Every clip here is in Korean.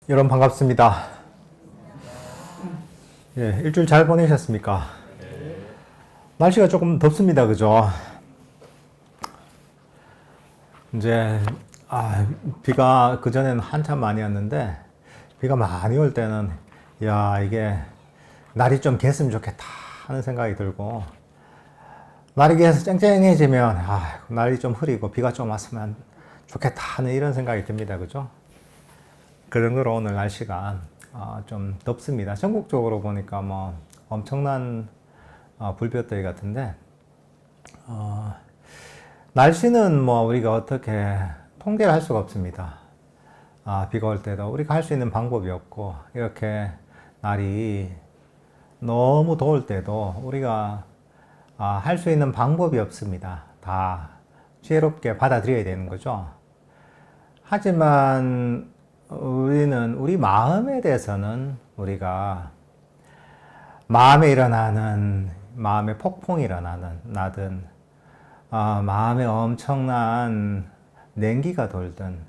여러분 반갑습니다. 예, 일주일 잘 보내셨습니까? 날씨가 조금 덥습니다. 그죠? 이제 비가 그전에는 한참 많이 왔는데 비가 많이 올 때는 이게 날이 좀 갰으면 좋겠다 하는 생각이 들고, 날이 개서 쨍쨍해지면 날이 좀 흐리고 비가 좀 왔으면 좋겠다 하는 이런 생각이 듭니다. 그죠? 그 정도로 오늘 날씨가 좀 덥습니다. 전국적으로 보니까 뭐 엄청난 불볕더위 같은데, 날씨는 뭐 우리가 어떻게 통제를 할 수가 없습니다. 비가 올 때도 우리가 할 수 있는 방법이 없고, 이렇게 날이 너무 더울 때도 우리가 할 수 있는 방법이 없습니다. 다 지혜롭게 받아들여야 되는 거죠. 하지만 우리는 우리 마음에 대해서는 우리가 마음에 일어나는, 마음의 폭풍이 나든 마음에 엄청난 냉기가 돌든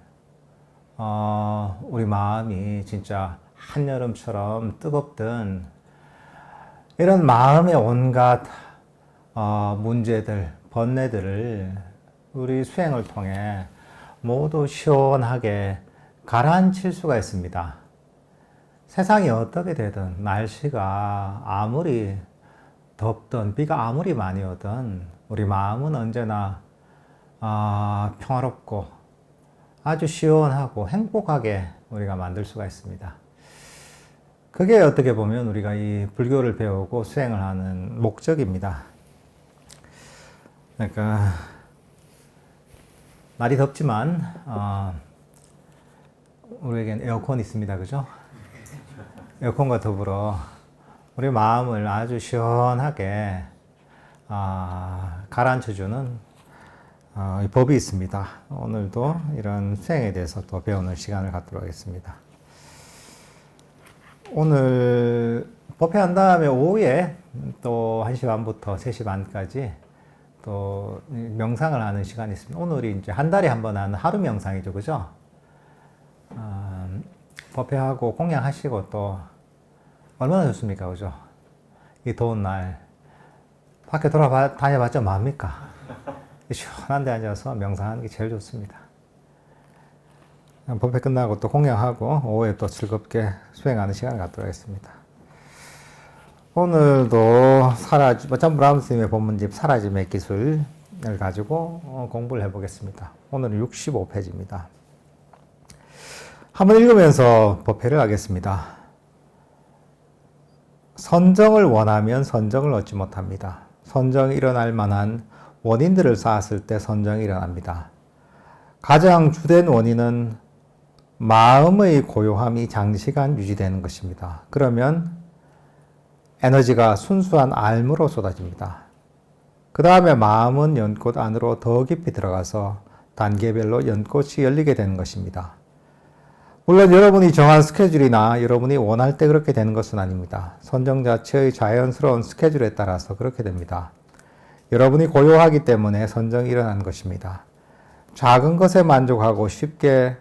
우리 마음이 진짜 한여름처럼 뜨겁든, 이런 마음의 온갖 문제들, 번뇌들을 우리 수행을 통해 모두 시원하게 가라앉힐 수가 있습니다. 세상이 어떻게 되든, 날씨가 아무리 덥든 비가 아무리 많이 오든 우리 마음은 언제나 평화롭고 아주 시원하고 행복하게 우리가 만들 수가 있습니다. 그게 어떻게 보면 우리가 이 불교를 배우고 수행을 하는 목적입니다. 그러니까 날이 덥지만 우리에겐 에어컨이 있습니다. 그죠? 에어컨과 더불어 우리 마음을 아주 시원하게 가라앉혀주는 법이 있습니다. 오늘도 이런 수행에 대해서 또 배우는 시간을 갖도록 하겠습니다. 오늘 법회한 다음에 오후에 또 1시 반부터 3시 반까지 또 명상을 하는 시간이 있습니다. 오늘이 이제 한 달에 한 번 하는 하루 명상이죠. 그죠? 법회하고 공양하시고 또 얼마나 좋습니까? 그죠? 이 더운 날 밖에 다녀봤자 뭐합니까? 시원한 데 앉아서 명상하는 게 제일 좋습니다. 법회 끝나고 또 공양하고 오후에 또 즐겁게 수행하는 시간을 갖도록 하겠습니다. 오늘도 전 브라움 스님의 법문집 사라짐의 기술을 가지고 공부를 해보겠습니다. 오늘은 65페이지입니다. 한번 읽으면서 법회를 하겠습니다. 선정을 원하면 선정을 얻지 못합니다. 선정이 일어날 만한 원인들을 쌓았을 때 선정이 일어납니다. 가장 주된 원인은 마음의 고요함이 장시간 유지되는 것입니다. 그러면 에너지가 순수한 알무로 쏟아집니다. 그 다음에 마음은 연꽃 안으로 더 깊이 들어가서 단계별로 연꽃이 열리게 되는 것입니다. 물론 여러분이 정한 스케줄이나 여러분이 원할 때 그렇게 되는 것은 아닙니다. 선정 자체의 자연스러운 스케줄에 따라서 그렇게 됩니다. 여러분이 고요하기 때문에 선정이 일어나는 것입니다. 작은 것에 만족하고 쉽게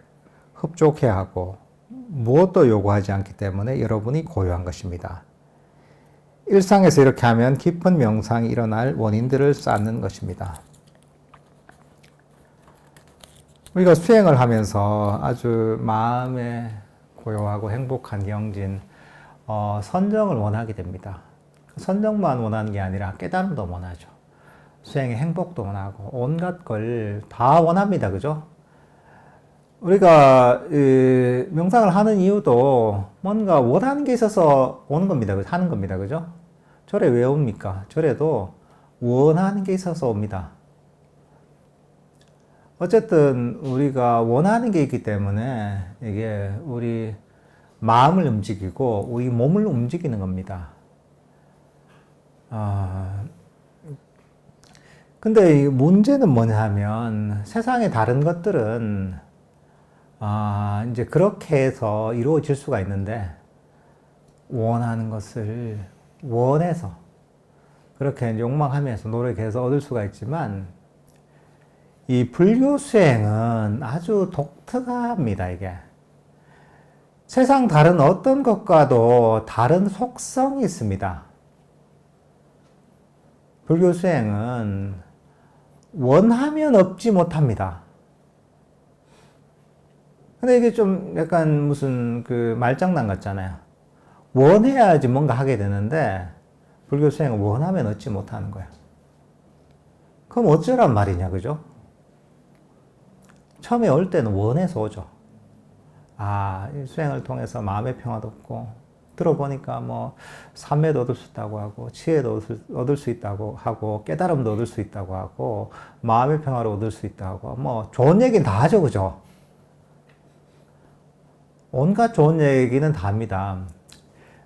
흡족해하고 무엇도 요구하지 않기 때문에 여러분이 고요한 것입니다. 일상에서 이렇게 하면 깊은 명상이 일어날 원인들을 쌓는 것입니다. 우리가 수행을 하면서 아주 마음에 고요하고 행복한 경진, 선정을 원하게 됩니다. 선정만 원하는 게 아니라 깨달음도 원하죠. 수행의 행복도 원하고 온갖 걸 다 원합니다. 그죠? 우리가 명상을 하는 이유도 뭔가 원하는 게 있어서 오는 겁니다. 하는 겁니다. 그죠? 절에 왜 옵니까? 절에도 원하는 게 있어서 옵니다. 어쨌든 우리가 원하는 게 있기 때문에 이게 우리 마음을 움직이고 우리 몸을 움직이는 겁니다. 근데 문제는 뭐냐면 세상의 다른 것들은 이제 그렇게 해서 이루어질 수가 있는데, 원하는 것을 원해서 그렇게 욕망하면서 노력해서 얻을 수가 있지만, 이 불교 수행은 아주 독특합니다. 이게 세상 다른 어떤 것과도 다른 속성이 있습니다. 불교 수행은 원하면 얻지 못합니다. 근데 이게 좀 약간 무슨 그 말장난 같잖아요. 원해야지 뭔가 하게 되는데 불교 수행은 원하면 얻지 못하는 거야. 그럼 어쩌란 말이냐, 그죠? 처음에 올 때는 원해서 오죠. 아, 이 수행을 통해서 마음의 평화도 얻고, 들어보니까 뭐, 삼매도 얻을 수 있다고 하고, 지혜도 얻을 수 있다고 하고, 깨달음도 얻을 수 있다고 하고, 마음의 평화를 얻을 수 있다고 하고, 뭐, 좋은 얘기는 다 하죠, 그죠? 온갖 좋은 얘기는 다 합니다.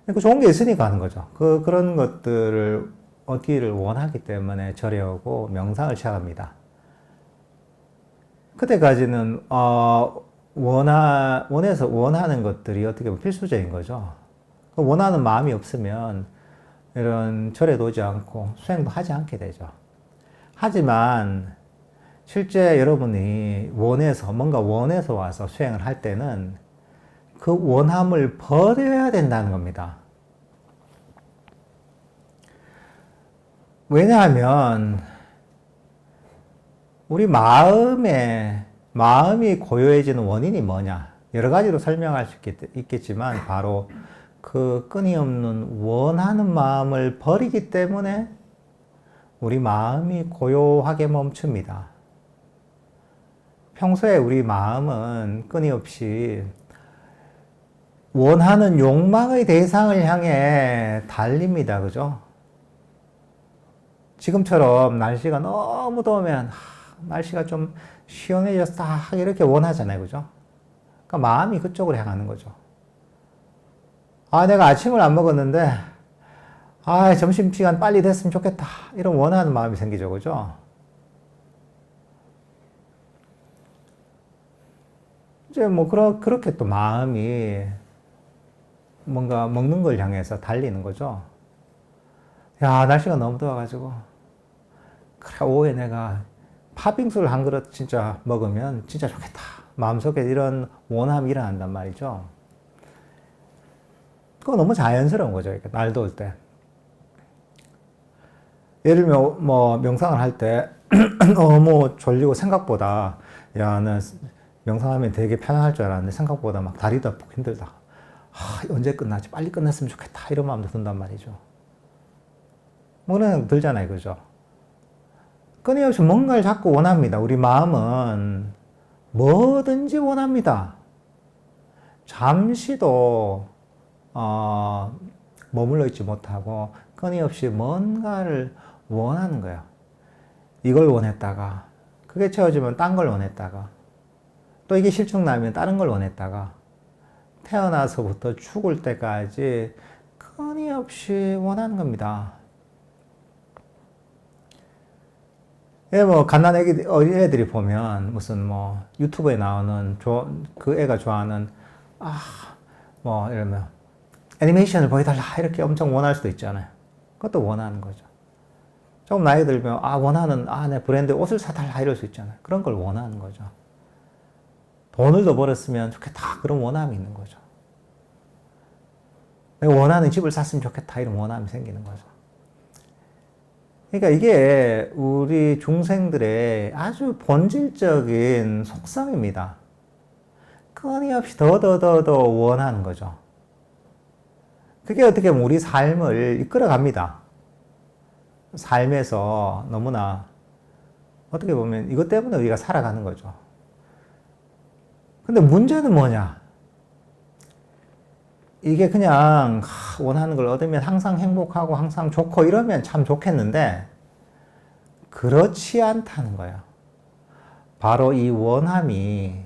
그 좋은 게 있으니까 하는 거죠. 그런 것들을 얻기를 원하기 때문에 절에 오고 명상을 시작합니다. 그때까지는, 원해서 원하는 것들이 어떻게 보면 필수적인 거죠. 원하는 마음이 없으면 이런 절에도 오지 않고 수행도 하지 않게 되죠. 하지만 실제 여러분이 뭔가 원해서 와서 수행을 할 때는 그 원함을 버려야 된다는 겁니다. 왜냐하면 우리 마음이 고요해지는 원인이 뭐냐? 여러 가지로 설명할 수 있겠지만 바로 그 끊임없는 원하는 마음을 버리기 때문에 우리 마음이 고요하게 멈춥니다. 평소에 우리 마음은 끊임없이 원하는 욕망의 대상을 향해 달립니다. 그죠? 지금처럼 날씨가 너무 더우면 날씨가 좀 시원해졌다 이렇게 원하잖아요. 그죠? 그러니까 마음이 그쪽으로 향하는 거죠. 아, 내가 아침을 안 먹었는데 점심시간 빨리 됐으면 좋겠다. 이런 원하는 마음이 생기죠. 그죠? 이제 뭐 그렇게 또 마음이 뭔가 먹는 걸 향해서 달리는 거죠. 야, 날씨가 너무 더워가지고 그래, 오후에 내가 팥빙수를 한 그릇 진짜 먹으면 진짜 좋겠다. 마음속에 이런 원함이 일어난단 말이죠. 그거 너무 자연스러운 거죠. 이렇게 날 더울 때. 예를 들면 뭐 명상을 할 때 너무 졸리고 생각보다 나 명상하면 되게 편안할 줄 알았는데 생각보다 막 다리도 아프고 힘들다. 언제 끝나지? 빨리 끝났으면 좋겠다. 이런 마음도 든단 말이죠. 뭐 그런 생각 들잖아요. 그죠? 끊임없이 뭔가를 자꾸 원합니다. 우리 마음은 뭐든지 원합니다. 잠시도 머물러 있지 못하고 끊임없이 뭔가를 원하는 거예요. 이걸 원했다가 그게 채워지면 딴 걸 원했다가 또 이게 실증나면 다른 걸 원했다가 태어나서부터 죽을 때까지 끊임없이 원하는 겁니다. 예, 뭐, 갓난 어린애들이 보면, 무슨 뭐, 유튜브에 나오는, 그 애가 좋아하는, 이러면, 애니메이션을 보여달라, 이렇게 엄청 원할 수도 있잖아요. 그것도 원하는 거죠. 조금 나이 들면, 내 브랜드 옷을 사달라, 이럴 수 있잖아요. 그런 걸 원하는 거죠. 돈을 더 벌었으면 좋겠다, 그런 원함이 있는 거죠. 내가 원하는 집을 샀으면 좋겠다, 이런 원함이 생기는 거죠. 그러니까 이게 우리 중생들의 아주 본질적인 속성입니다. 끊임없이 더 원하는 거죠. 그게 어떻게 보면 우리 삶을 이끌어 갑니다. 삶에서 너무나 어떻게 보면 이것 때문에 우리가 살아가는 거죠. 근데 문제는 뭐냐? 이게 그냥 원하는 걸 얻으면 항상 행복하고 항상 좋고 이러면 참 좋겠는데 그렇지 않다는 거예요. 바로 이 원함이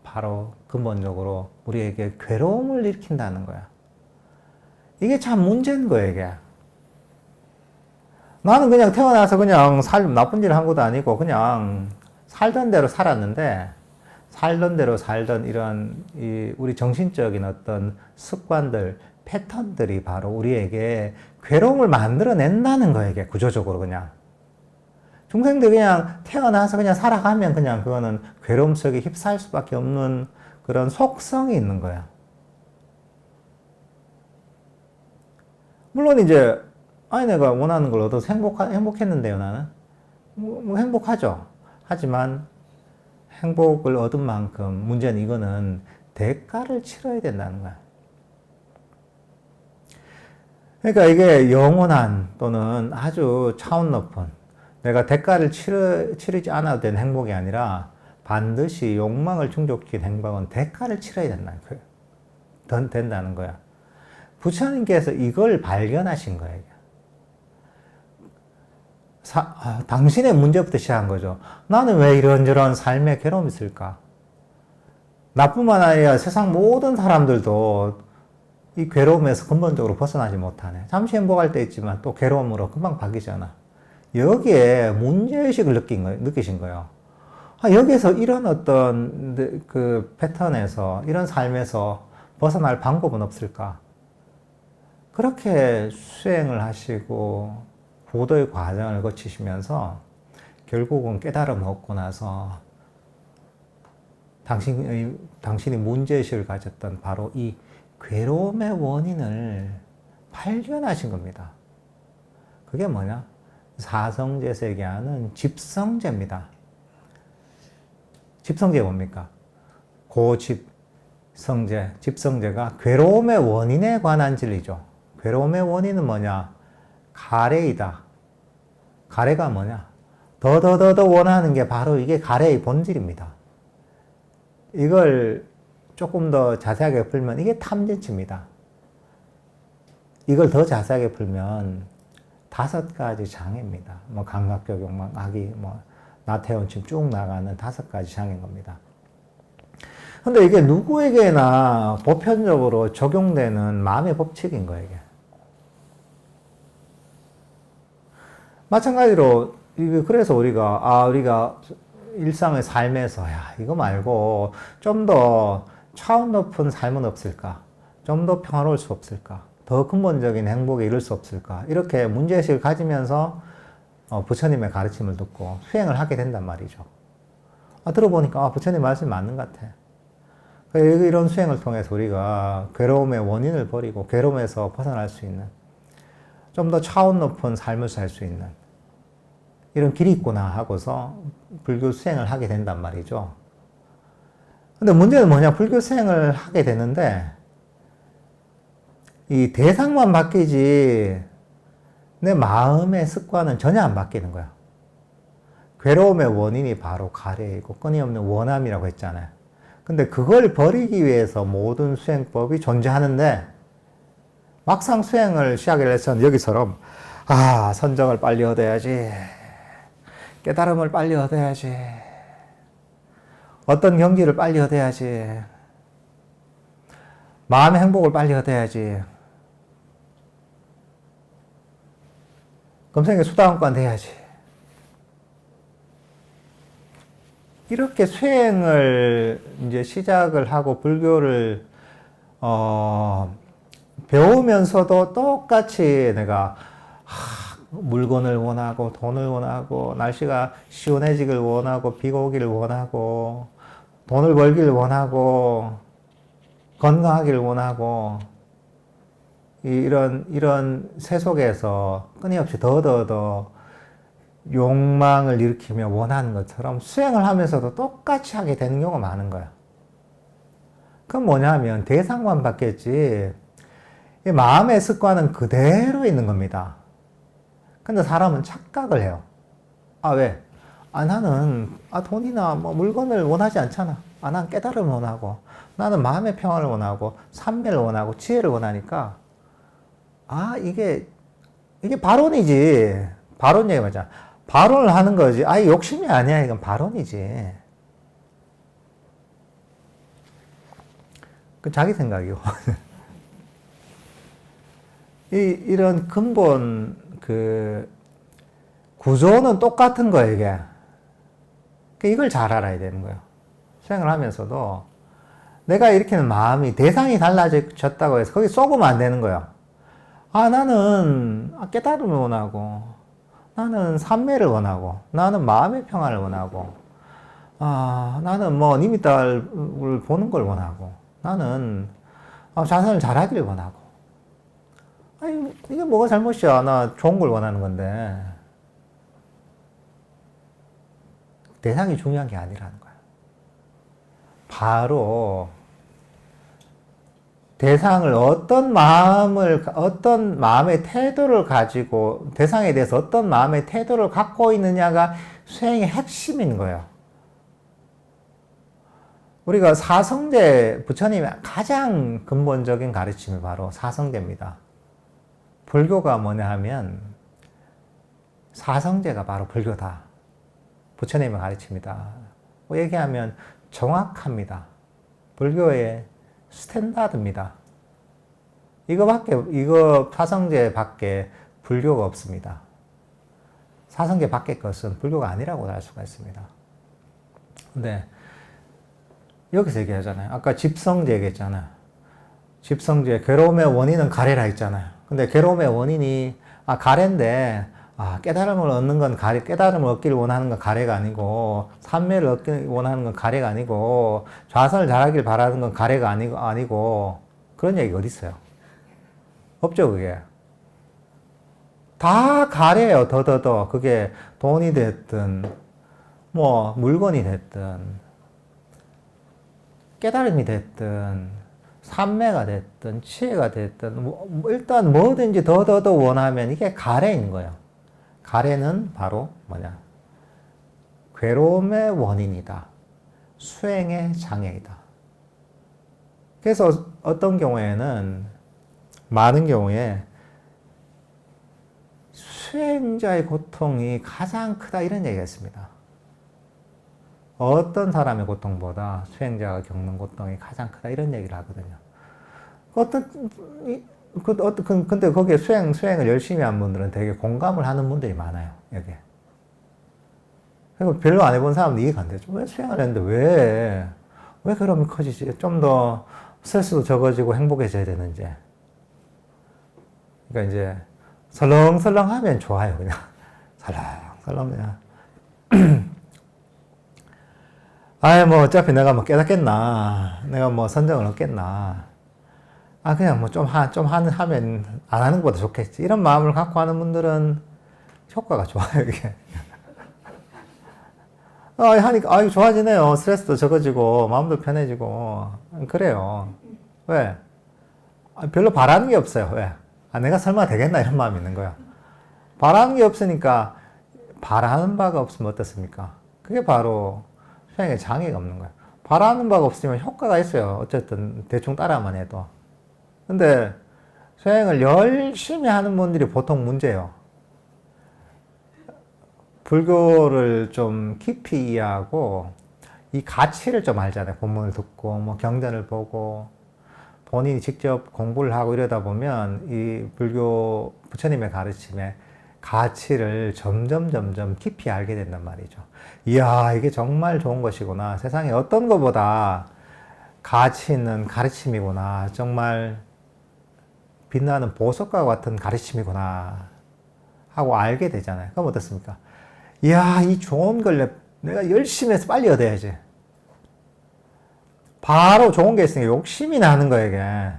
바로 근본적으로 우리에게 괴로움을 일으킨다는 거야. 이게 참 문제인 거예요, 이게. 나는 그냥 태어나서 그냥 나쁜 일을 한 것도 아니고 그냥 살던 대로 살았는데 살던 대로 살던 이런 우리 정신적인 어떤 습관들, 패턴들이 바로 우리에게 괴로움을 만들어낸다는 거예요, 이게 구조적으로 그냥. 중생들 그냥 태어나서 그냥 살아가면 그냥 그거는 괴로움 속에 휩싸일 수밖에 없는 그런 속성이 있는 거야. 물론 이제, 아니, 내가 원하는 걸 얻어서 행복했는데요, 나는. 뭐 행복하죠. 하지만 행복을 얻은 만큼 문제는 이거는 대가를 치러야 된다는 거야. 그러니까 이게 영원한 또는 아주 차원 높은 내가 대가를 치르지 않아도 되는 행복이 아니라 반드시 욕망을 충족시킨 행복은 대가를 치러야 된다는 거야. 부처님께서 이걸 발견하신 거예요. 당신의 문제부터 시작한 거죠. 나는 왜 이런저런 삶의 괴로움이 있을까? 나뿐만 아니라 세상 모든 사람들도 이 괴로움에서 근본적으로 벗어나지 못하네. 잠시 행복할 때 있지만 또 괴로움으로 금방 바뀌잖아. 여기에 문제의식을 느끼신 거예요. 여기에서 이런 어떤 그 패턴에서, 이런 삶에서 벗어날 방법은 없을까? 그렇게 수행을 하시고, 고도의 과정을 거치시면서, 결국은 깨달음을 얻고 나서, 당신이 문제의식을 가졌던 바로 이 괴로움의 원인을 발견하신 겁니다. 그게 뭐냐? 사성제에서 얘기하는 집성제입니다. 집성제 뭡니까? 고집성제, 집성제가 괴로움의 원인에 관한 진리죠. 괴로움의 원인은 뭐냐? 가래이다. 가래가 뭐냐? 더 원하는 게 바로 이게 가래의 본질입니다. 이걸 조금 더 자세하게 풀면 이게 탐진치입니다. 이걸 더 자세하게 풀면 5가지 장애입니다. 뭐 감각적 욕망, 악의, 뭐 나태원침 쭉 나가는 5가지 장애인 겁니다. 근데 이게 누구에게나 보편적으로 적용되는 마음의 법칙인 거예요, 이게. 마찬가지로, 그래서 우리가 일상의 삶에서, 이거 말고 좀 더 차원 높은 삶은 없을까? 좀 더 평화로울 수 없을까? 더 근본적인 행복에 이룰 수 없을까? 이렇게 문제의식을 가지면서 부처님의 가르침을 듣고 수행을 하게 된단 말이죠. 들어보니까 부처님 말씀이 맞는 것 같아. 이런 수행을 통해서 우리가 괴로움의 원인을 버리고 괴로움에서 벗어날 수 있는 좀 더 차원 높은 삶을 살 수 있는 이런 길이 있구나 하고서 불교 수행을 하게 된단 말이죠. 근데 문제는 뭐냐? 불교 수행을 하게 되는데 이 대상만 바뀌지 내 마음의 습관은 전혀 안 바뀌는 거야. 괴로움의 원인이 바로 가래이고 끊임없는 원함이라고 했잖아요. 근데 그걸 버리기 위해서 모든 수행법이 존재하는데 막상 수행을 시작을 해서는 여기처럼 선정을 빨리 얻어야지, 깨달음을 빨리 얻어야지, 어떤 경지를 빨리 얻어야지, 마음의 행복을 빨리 얻어야지, 금생에 수다원권 돼야지. 이렇게 수행을 이제 시작을 하고 불교를 배우면서도 똑같이 내가 물건을 원하고 돈을 원하고 날씨가 시원해지길 원하고 비가 오기를 원하고 돈을 벌기를 원하고 건강하기를 원하고 이런 세속에서 끊임없이 더 욕망을 일으키며 원하는 것처럼 수행을 하면서도 똑같이 하게 되는 경우가 많은 거야. 그건 뭐냐면 대상만 바뀌었지 이 마음의 습관은 그대로 있는 겁니다. 근데 사람은 착각을 해요. 왜? 나는 돈이나 뭐 물건을 원하지 않잖아. 난 깨달음을 원하고 나는 마음의 평화를 원하고 삼매를 원하고 지혜를 원하니까 이게 발언이지. 발언 얘기 맞잖아. 발언을 하는 거지. 욕심이 아니야. 이건 발언이지. 그 자기 생각이고. 이런 근본 구조는 똑같은 거예요, 이게. 이걸 잘 알아야 되는 거예요. 수행을 하면서도 내가 일으키는 마음이 대상이 달라졌다고 해서 거기 쏘으면 안 되는 거예요. 나는 깨달음을 원하고 나는 삼매를 원하고 나는 마음의 평화를 원하고 나는 뭐 니미따를 보는 걸 원하고 나는 자선을 잘하기를 원하고 아니, 이게 뭐가 잘못이야. 나 좋은 걸 원하는 건데. 대상이 중요한 게 아니라는 거야. 바로 대상을 어떤 마음의 태도를 가지고, 대상에 대해서 어떤 마음의 태도를 갖고 있느냐가 수행의 핵심인 거예요. 우리가 사성제, 부처님의 가장 근본적인 가르침이 바로 사성제입니다. 불교가 뭐냐 하면, 사성제가 바로 불교다. 부처님의 가르침이다. 얘기하면 정확합니다. 불교의 스탠다드입니다. 이거 사성제 밖에 불교가 없습니다. 사성제 밖의 것은 불교가 아니라고 할 수가 있습니다. 근데 여기서 얘기하잖아요. 아까 집성제 얘기했잖아요. 집성제, 괴로움의 원인은 가래라 했잖아요. 근데 괴로움의 원인이, 가래인데, 깨달음을 얻는 건 깨달음을 얻기를 원하는 건 가래가 아니고, 삼매를 얻기를 원하는 건 가래가 아니고, 좌선을 잘하길 바라는 건 가래가 아니고, 그런 얘기가 어디 있어요? 없죠, 그게. 다 가래예요, 더. 그게 돈이 됐든, 물건이 됐든, 깨달음이 됐든, 삼매가 됐든, 치해가 됐든, 일단 뭐든지 더 원하면 이게 가래인 거예요. 가래는 바로 뭐냐? 괴로움의 원인이다. 수행의 장애이다. 그래서 어떤 경우에는, 많은 경우에 수행자의 고통이 가장 크다 이런 얘기가 있습니다. 어떤 사람의 고통보다 수행자가 겪는 고통이 가장 크다 이런 얘기를 하거든요. 근데 거기에 수행을 열심히 한 분들은 되게 공감을 하는 분들이 많아요, 여기에. 그리고 별로 안 해본 사람은 이해가 안 되죠. 왜 수행을 했는데 왜 그러면 커지지? 좀 더 스트레스도 적어지고 행복해져야 되는지. 그러니까 이제 설렁설렁 하면 좋아요, 그냥. 설렁설렁 그냥. 어차피 내가 깨닫겠나. 내가 선정을 얻겠나. 그냥 하면 안 하는 것보다 좋겠지. 이런 마음을 갖고 하는 분들은 효과가 좋아요, 이게. 하니까, 이거 좋아지네요. 스트레스도 적어지고, 마음도 편해지고. 그래요. 왜? 별로 바라는 게 없어요. 왜? 내가 설마 되겠나? 이런 마음이 있는 거야. 바라는 게 없으니까, 바라는 바가 없으면 어떻습니까? 그게 바로 수행에 장애가 없는 거야. 바라는 바가 없으면 효과가 있어요. 어쨌든, 대충 따라만 해도. 근데 수행을 열심히 하는 분들이 보통 문제예요. 불교를 좀 깊이 이해하고 이 가치를 좀 알잖아요. 본문을 듣고 경전을 보고 본인이 직접 공부를 하고 이러다 보면 이 불교 부처님의 가르침에 가치를 점점 깊이 알게 된단 말이죠. 이야, 이게 정말 좋은 것이구나. 세상에 어떤 것보다 가치 있는 가르침이구나. 정말 빛나는 보석과 같은 가르침이구나 하고 알게 되잖아요. 그럼 어떻습니까? 이야, 이 좋은 걸 내가 열심히 해서 빨리 얻어야지. 바로 좋은 게 있으니까 욕심이 나는 거예요, 이게.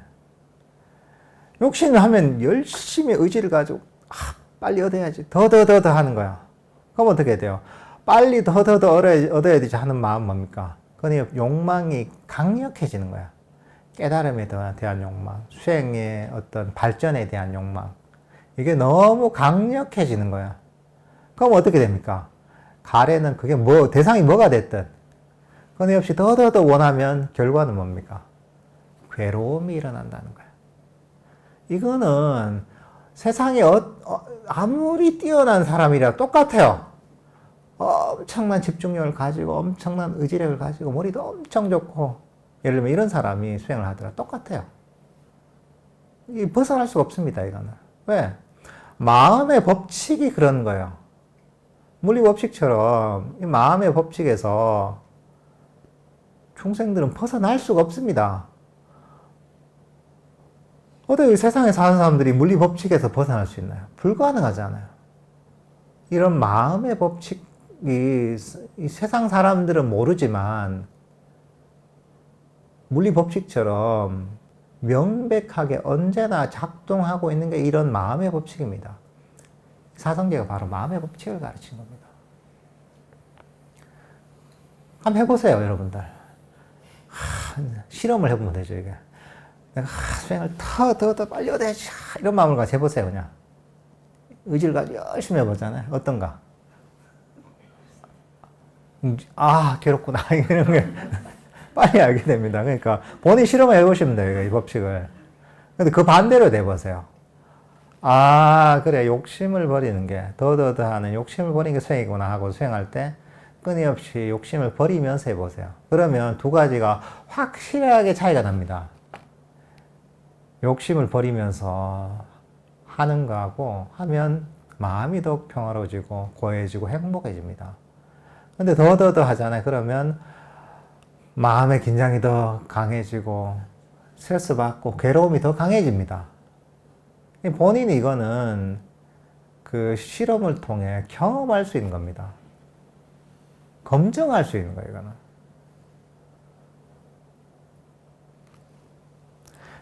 욕심을 하면 열심히 의지를 가지고, 빨리 얻어야지. 더 하는 거야. 그럼 어떻게 돼요? 빨리 더 얻어야 되지 하는 마음 뭡니까? 그건 욕망이 강력해지는 거야. 깨달음에 대한 욕망, 수행의 어떤 발전에 대한 욕망. 이게 너무 강력해지는 거야. 그럼 어떻게 됩니까? 가래는 그게 대상이 뭐가 됐든, 그건 역시 더 원하면 결과는 뭡니까? 괴로움이 일어난다는 거야. 이거는 세상에 아무리 뛰어난 사람이라 똑같아요. 엄청난 집중력을 가지고, 엄청난 의지력을 가지고, 머리도 엄청 좋고, 예를 들면 이런 사람이 수행을 하더라. 똑같아요. 벗어날 수가 없습니다, 이거는. 왜? 마음의 법칙이 그런 거예요. 물리법칙처럼 이 마음의 법칙에서 중생들은 벗어날 수가 없습니다. 어떻게 세상에 사는 사람들이 물리법칙에서 벗어날 수 있나요? 불가능하잖아요. 이런 마음의 법칙이 이 세상 사람들은 모르지만 물리법칙처럼 명백하게 언제나 작동하고 있는 게 이런 마음의 법칙입니다. 사성제가 바로 마음의 법칙을 가르치는 겁니다. 한번 해보세요, 여러분들. 실험을 해보면 되죠, 이게. 내가 수행을 더 빨리 해야지. 이런 마음을 가지고 해보세요, 그냥. 의지를 가지고 열심히 해보잖아요. 어떤가? 괴롭구나. 이런 게 빨리 알게 됩니다. 그러니까 본인 실험을 해보시면 돼요, 이 법칙을. 근데 그 반대로 돼보세요. 그래, 욕심을 버리는 게, 하는 욕심을 버리는 게 수행이구나 하고 수행할 때 끊임없이 욕심을 버리면서 해보세요. 그러면 두 가지가 확실하게 차이가 납니다. 욕심을 버리면서 하는 거하고 하면 마음이 더 평화로워지고 고해지고 행복해집니다. 근데 더 하잖아요. 그러면 마음의 긴장이 더 강해지고 스트레스 받고 괴로움이 더 강해집니다. 본인이 이거는 그 실험을 통해 경험할 수 있는 겁니다. 검증할 수 있는 거예요, 이거는.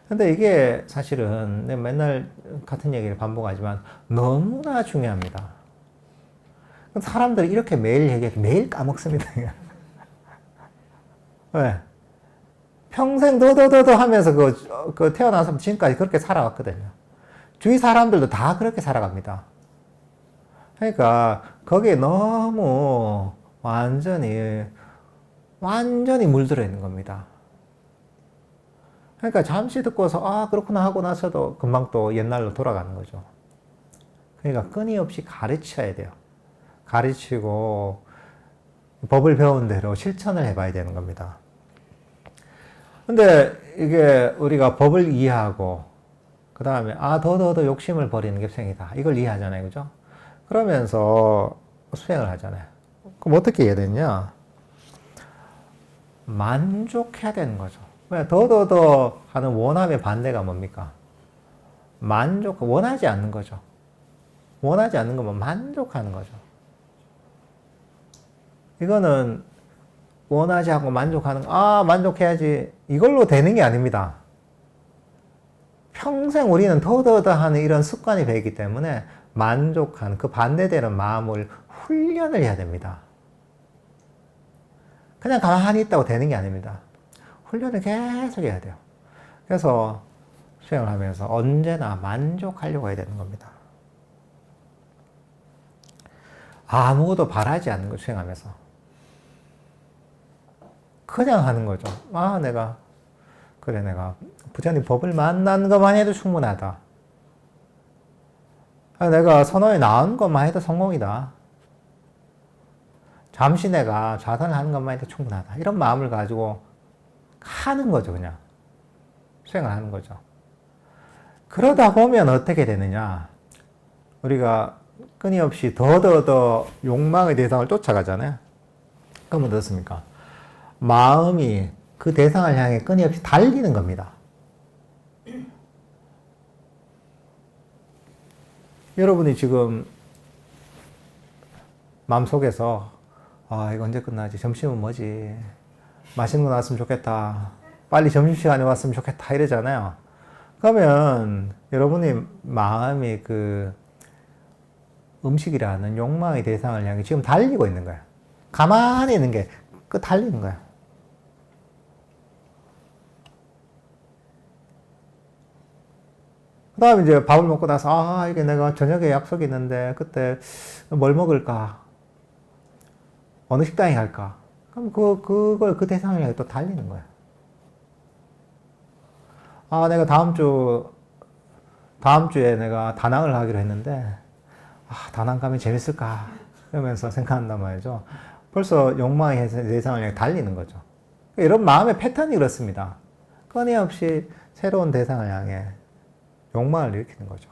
근데 이게 사실은 내가 맨날 같은 얘기를 반복하지만 너무나 중요합니다. 사람들이 이렇게 매일 얘기해 매일 까먹습니다. 왜? 평생 더더더더 하면서 그 태어나서 지금까지 그렇게 살아왔거든요. 주위 사람들도 다 그렇게 살아갑니다. 그러니까 거기에 너무 완전히 물들어 있는 겁니다. 그러니까 잠시 듣고서 그렇구나 하고 나서도 금방 또 옛날로 돌아가는 거죠. 그러니까 끊임없이 가르쳐야 돼요. 가르치고 법을 배운 대로 실천을 해봐야 되는 겁니다. 근데 이게 우리가 법을 이해하고 그 다음에 더 욕심을 버리는 게 수행이다. 이걸 이해하잖아요. 그죠? 그러면서 수행을 하잖아요. 그럼 어떻게 해야 되냐? 만족해야 되는 거죠. 왜? 더 하는 원함의 반대가 뭡니까? 원하지 않는 거죠. 원하지 않는 거면 만족하는 거죠. 이거는 원하지 않고 만족하는 만족해야지. 이걸로 되는 게 아닙니다. 평생 우리는 더 하는 이런 습관이 배있기 때문에 만족하는 그 반대되는 마음을 훈련을 해야 됩니다. 그냥 가만히 있다고 되는 게 아닙니다. 훈련을 계속 해야 돼요. 그래서 수행을 하면서 언제나 만족하려고 해야 되는 겁니다. 아무것도 바라지 않는 거 수행하면서. 그냥 하는 거죠. 내가 부처님 법을 만나는 것만 해도 충분하다. 내가 선호에 나온 것만 해도 성공이다. 잠시 내가 좌선을 하는 것만 해도 충분하다. 이런 마음을 가지고 하는 거죠, 그냥. 수행을 하는 거죠. 그러다 보면 어떻게 되느냐. 우리가 끊임없이 더 욕망의 대상을 쫓아가잖아요. 그러면 어떻습니까? 마음이 그 대상을 향해 끊임없이 달리는 겁니다. 여러분이 지금 마음속에서 이거 언제 끝나지? 점심은 뭐지? 맛있는 거 나왔으면 좋겠다. 빨리 점심시간에 왔으면 좋겠다. 이러잖아요. 그러면 여러분이 마음이 그 음식이라는 욕망의 대상을 향해 지금 달리고 있는 거예요. 가만히 있는 게 그 달리는 거예요. 그 다음에 이제 밥을 먹고 나서, 이게 내가 저녁에 약속이 있는데, 그때 뭘 먹을까? 어느 식당에 갈까? 그럼 그 대상을 향해 또 달리는 거야. 내가 다음 주에 내가 다낭을 가기로 했는데, 다낭 가면 재밌을까? 이러면서 생각한단 말이죠. 벌써 욕망의 대상을 향해 달리는 거죠. 이런 마음의 패턴이 그렇습니다. 끊임없이 새로운 대상을 향해 욕망을 일으키는 거죠.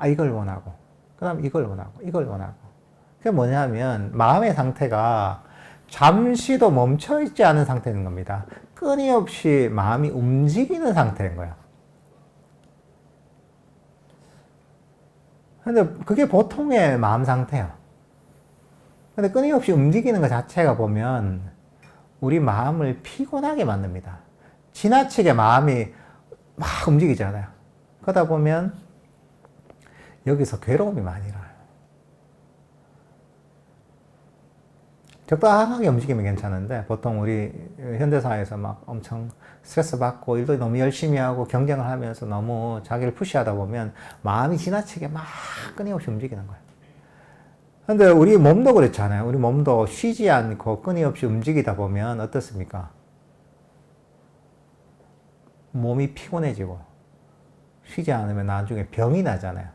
이걸 원하고, 그 다음 이걸 원하고, 이걸 원하고. 그게 뭐냐면, 마음의 상태가 잠시도 멈춰있지 않은 상태인 겁니다. 끊임없이 마음이 움직이는 상태인 거예요. 근데 그게 보통의 마음 상태예요. 근데 끊임없이 움직이는 것 자체가 보면, 우리 마음을 피곤하게 만듭니다. 지나치게 마음이 막 움직이잖아요. 그러다 보면 여기서 괴로움이 많이 일어나요. 적당하게 움직이면 괜찮은데 보통 우리 현대사회에서 막 엄청 스트레스 받고 일도 너무 열심히 하고 경쟁을 하면서 너무 자기를 푸시하다 보면 마음이 지나치게 막 끊임없이 움직이는 거예요. 근데 우리 몸도 그렇잖아요. 우리 몸도 쉬지 않고 끊임없이 움직이다 보면 어떻습니까? 몸이 피곤해지고 쉬지 않으면 나중에 병이 나잖아요.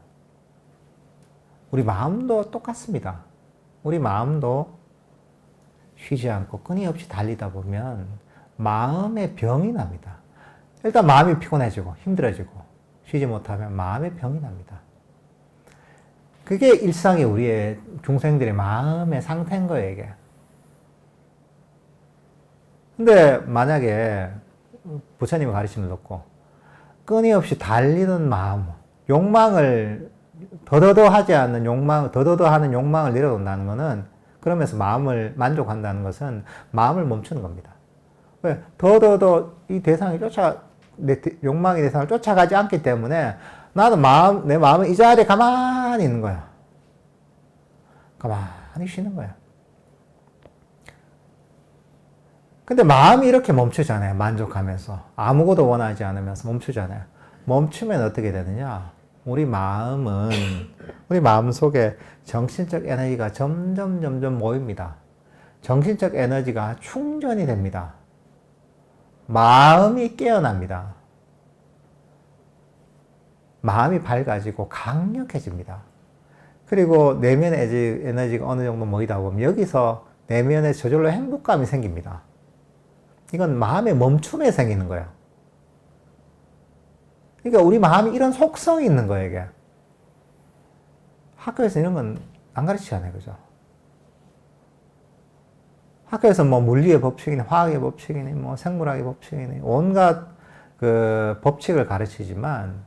우리 마음도 똑같습니다. 우리 마음도 쉬지 않고 끊임없이 달리다 보면 마음의 병이 납니다. 일단 마음이 피곤해지고 힘들어지고 쉬지 못하면 마음의 병이 납니다. 그게 일상의 우리의 중생들의 마음의 상태인 거예요, 이게. 근데 만약에 부처님의 가르침을 듣고 끊임없이 달리는 마음, 욕망을 더더더 하지 않는 욕망, 더더더 하는 욕망을 내려놓는다는 것은 그러면서 마음을 만족한다는 것은 마음을 멈추는 겁니다. 왜? 더더더 이 대상이 욕망의 대상을 쫓아가지 않기 때문에 나는 내 마음은 이 자리에 가만히 있는 거야. 가만히 쉬는 거야. 근데 마음이 이렇게 멈추잖아요. 만족하면서. 아무것도 원하지 않으면서 멈추잖아요. 멈추면 어떻게 되느냐? 우리 마음 속에 정신적 에너지가 점점 모입니다. 정신적 에너지가 충전이 됩니다. 마음이 깨어납니다. 마음이 밝아지고 강력해집니다. 그리고 내면의 에너지가 어느 정도 모이다 보면 여기서 내면에 저절로 행복감이 생깁니다. 이건 마음의 멈춤에 생기는 거예요. 그러니까 우리 마음이 이런 속성이 있는 거예요, 이게. 학교에서 이런 건 안 가르치잖아요, 그죠? 학교에서 뭐 물리의 법칙이니, 화학의 법칙이니, 뭐 생물학의 법칙이니, 온갖 그 법칙을 가르치지만,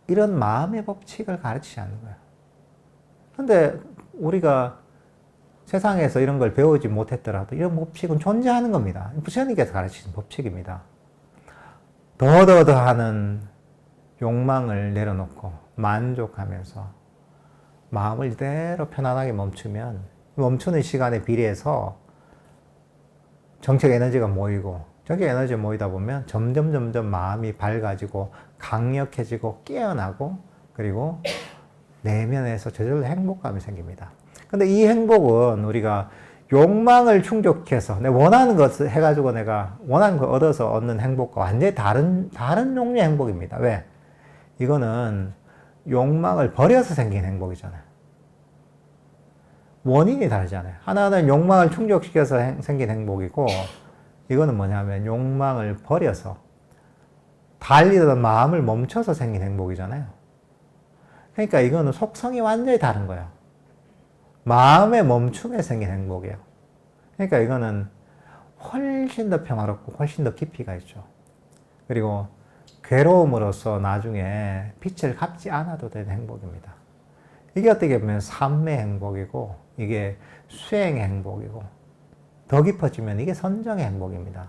이런 마음의 법칙을 가르치지 않는 거예요. 근데 우리가 세상에서 이런 걸 배우지 못했더라도 이런 법칙은 존재하는 겁니다. 부처님께서 가르치신 법칙입니다. 더더더 하는 욕망을 내려놓고 만족하면서 마음을 이대로 편안하게 멈추면 멈추는 시간에 비례해서 정책 에너지가 모이고 정책 에너지가 모이다 보면 점점 마음이 밝아지고 강력해지고 깨어나고 그리고 내면에서 저절로 행복감이 생깁니다. 근데 이 행복은 우리가 욕망을 충족해서 내가 원하는 것을 해가지고 내가 원하는 걸 얻어서 얻는 행복과 완전히 다른 종류의 행복입니다. 왜? 이거는 욕망을 버려서 생긴 행복이잖아요. 원인이 다르잖아요. 하나는 욕망을 충족시켜서 생긴 행복이고 이거는 뭐냐면 욕망을 버려서 달리던 마음을 멈춰서 생긴 행복이잖아요. 그러니까 이거는 속성이 완전히 다른 거예요. 마음의 멈춤에 생긴 행복이에요. 그러니까 이거는 훨씬 더 평화롭고 훨씬 더 깊이가 있죠. 그리고 괴로움으로써 나중에 빛을 갚지 않아도 되는 행복입니다. 이게 어떻게 보면 삶의 행복이고 이게 수행의 행복이고 더 깊어지면 이게 선정의 행복입니다.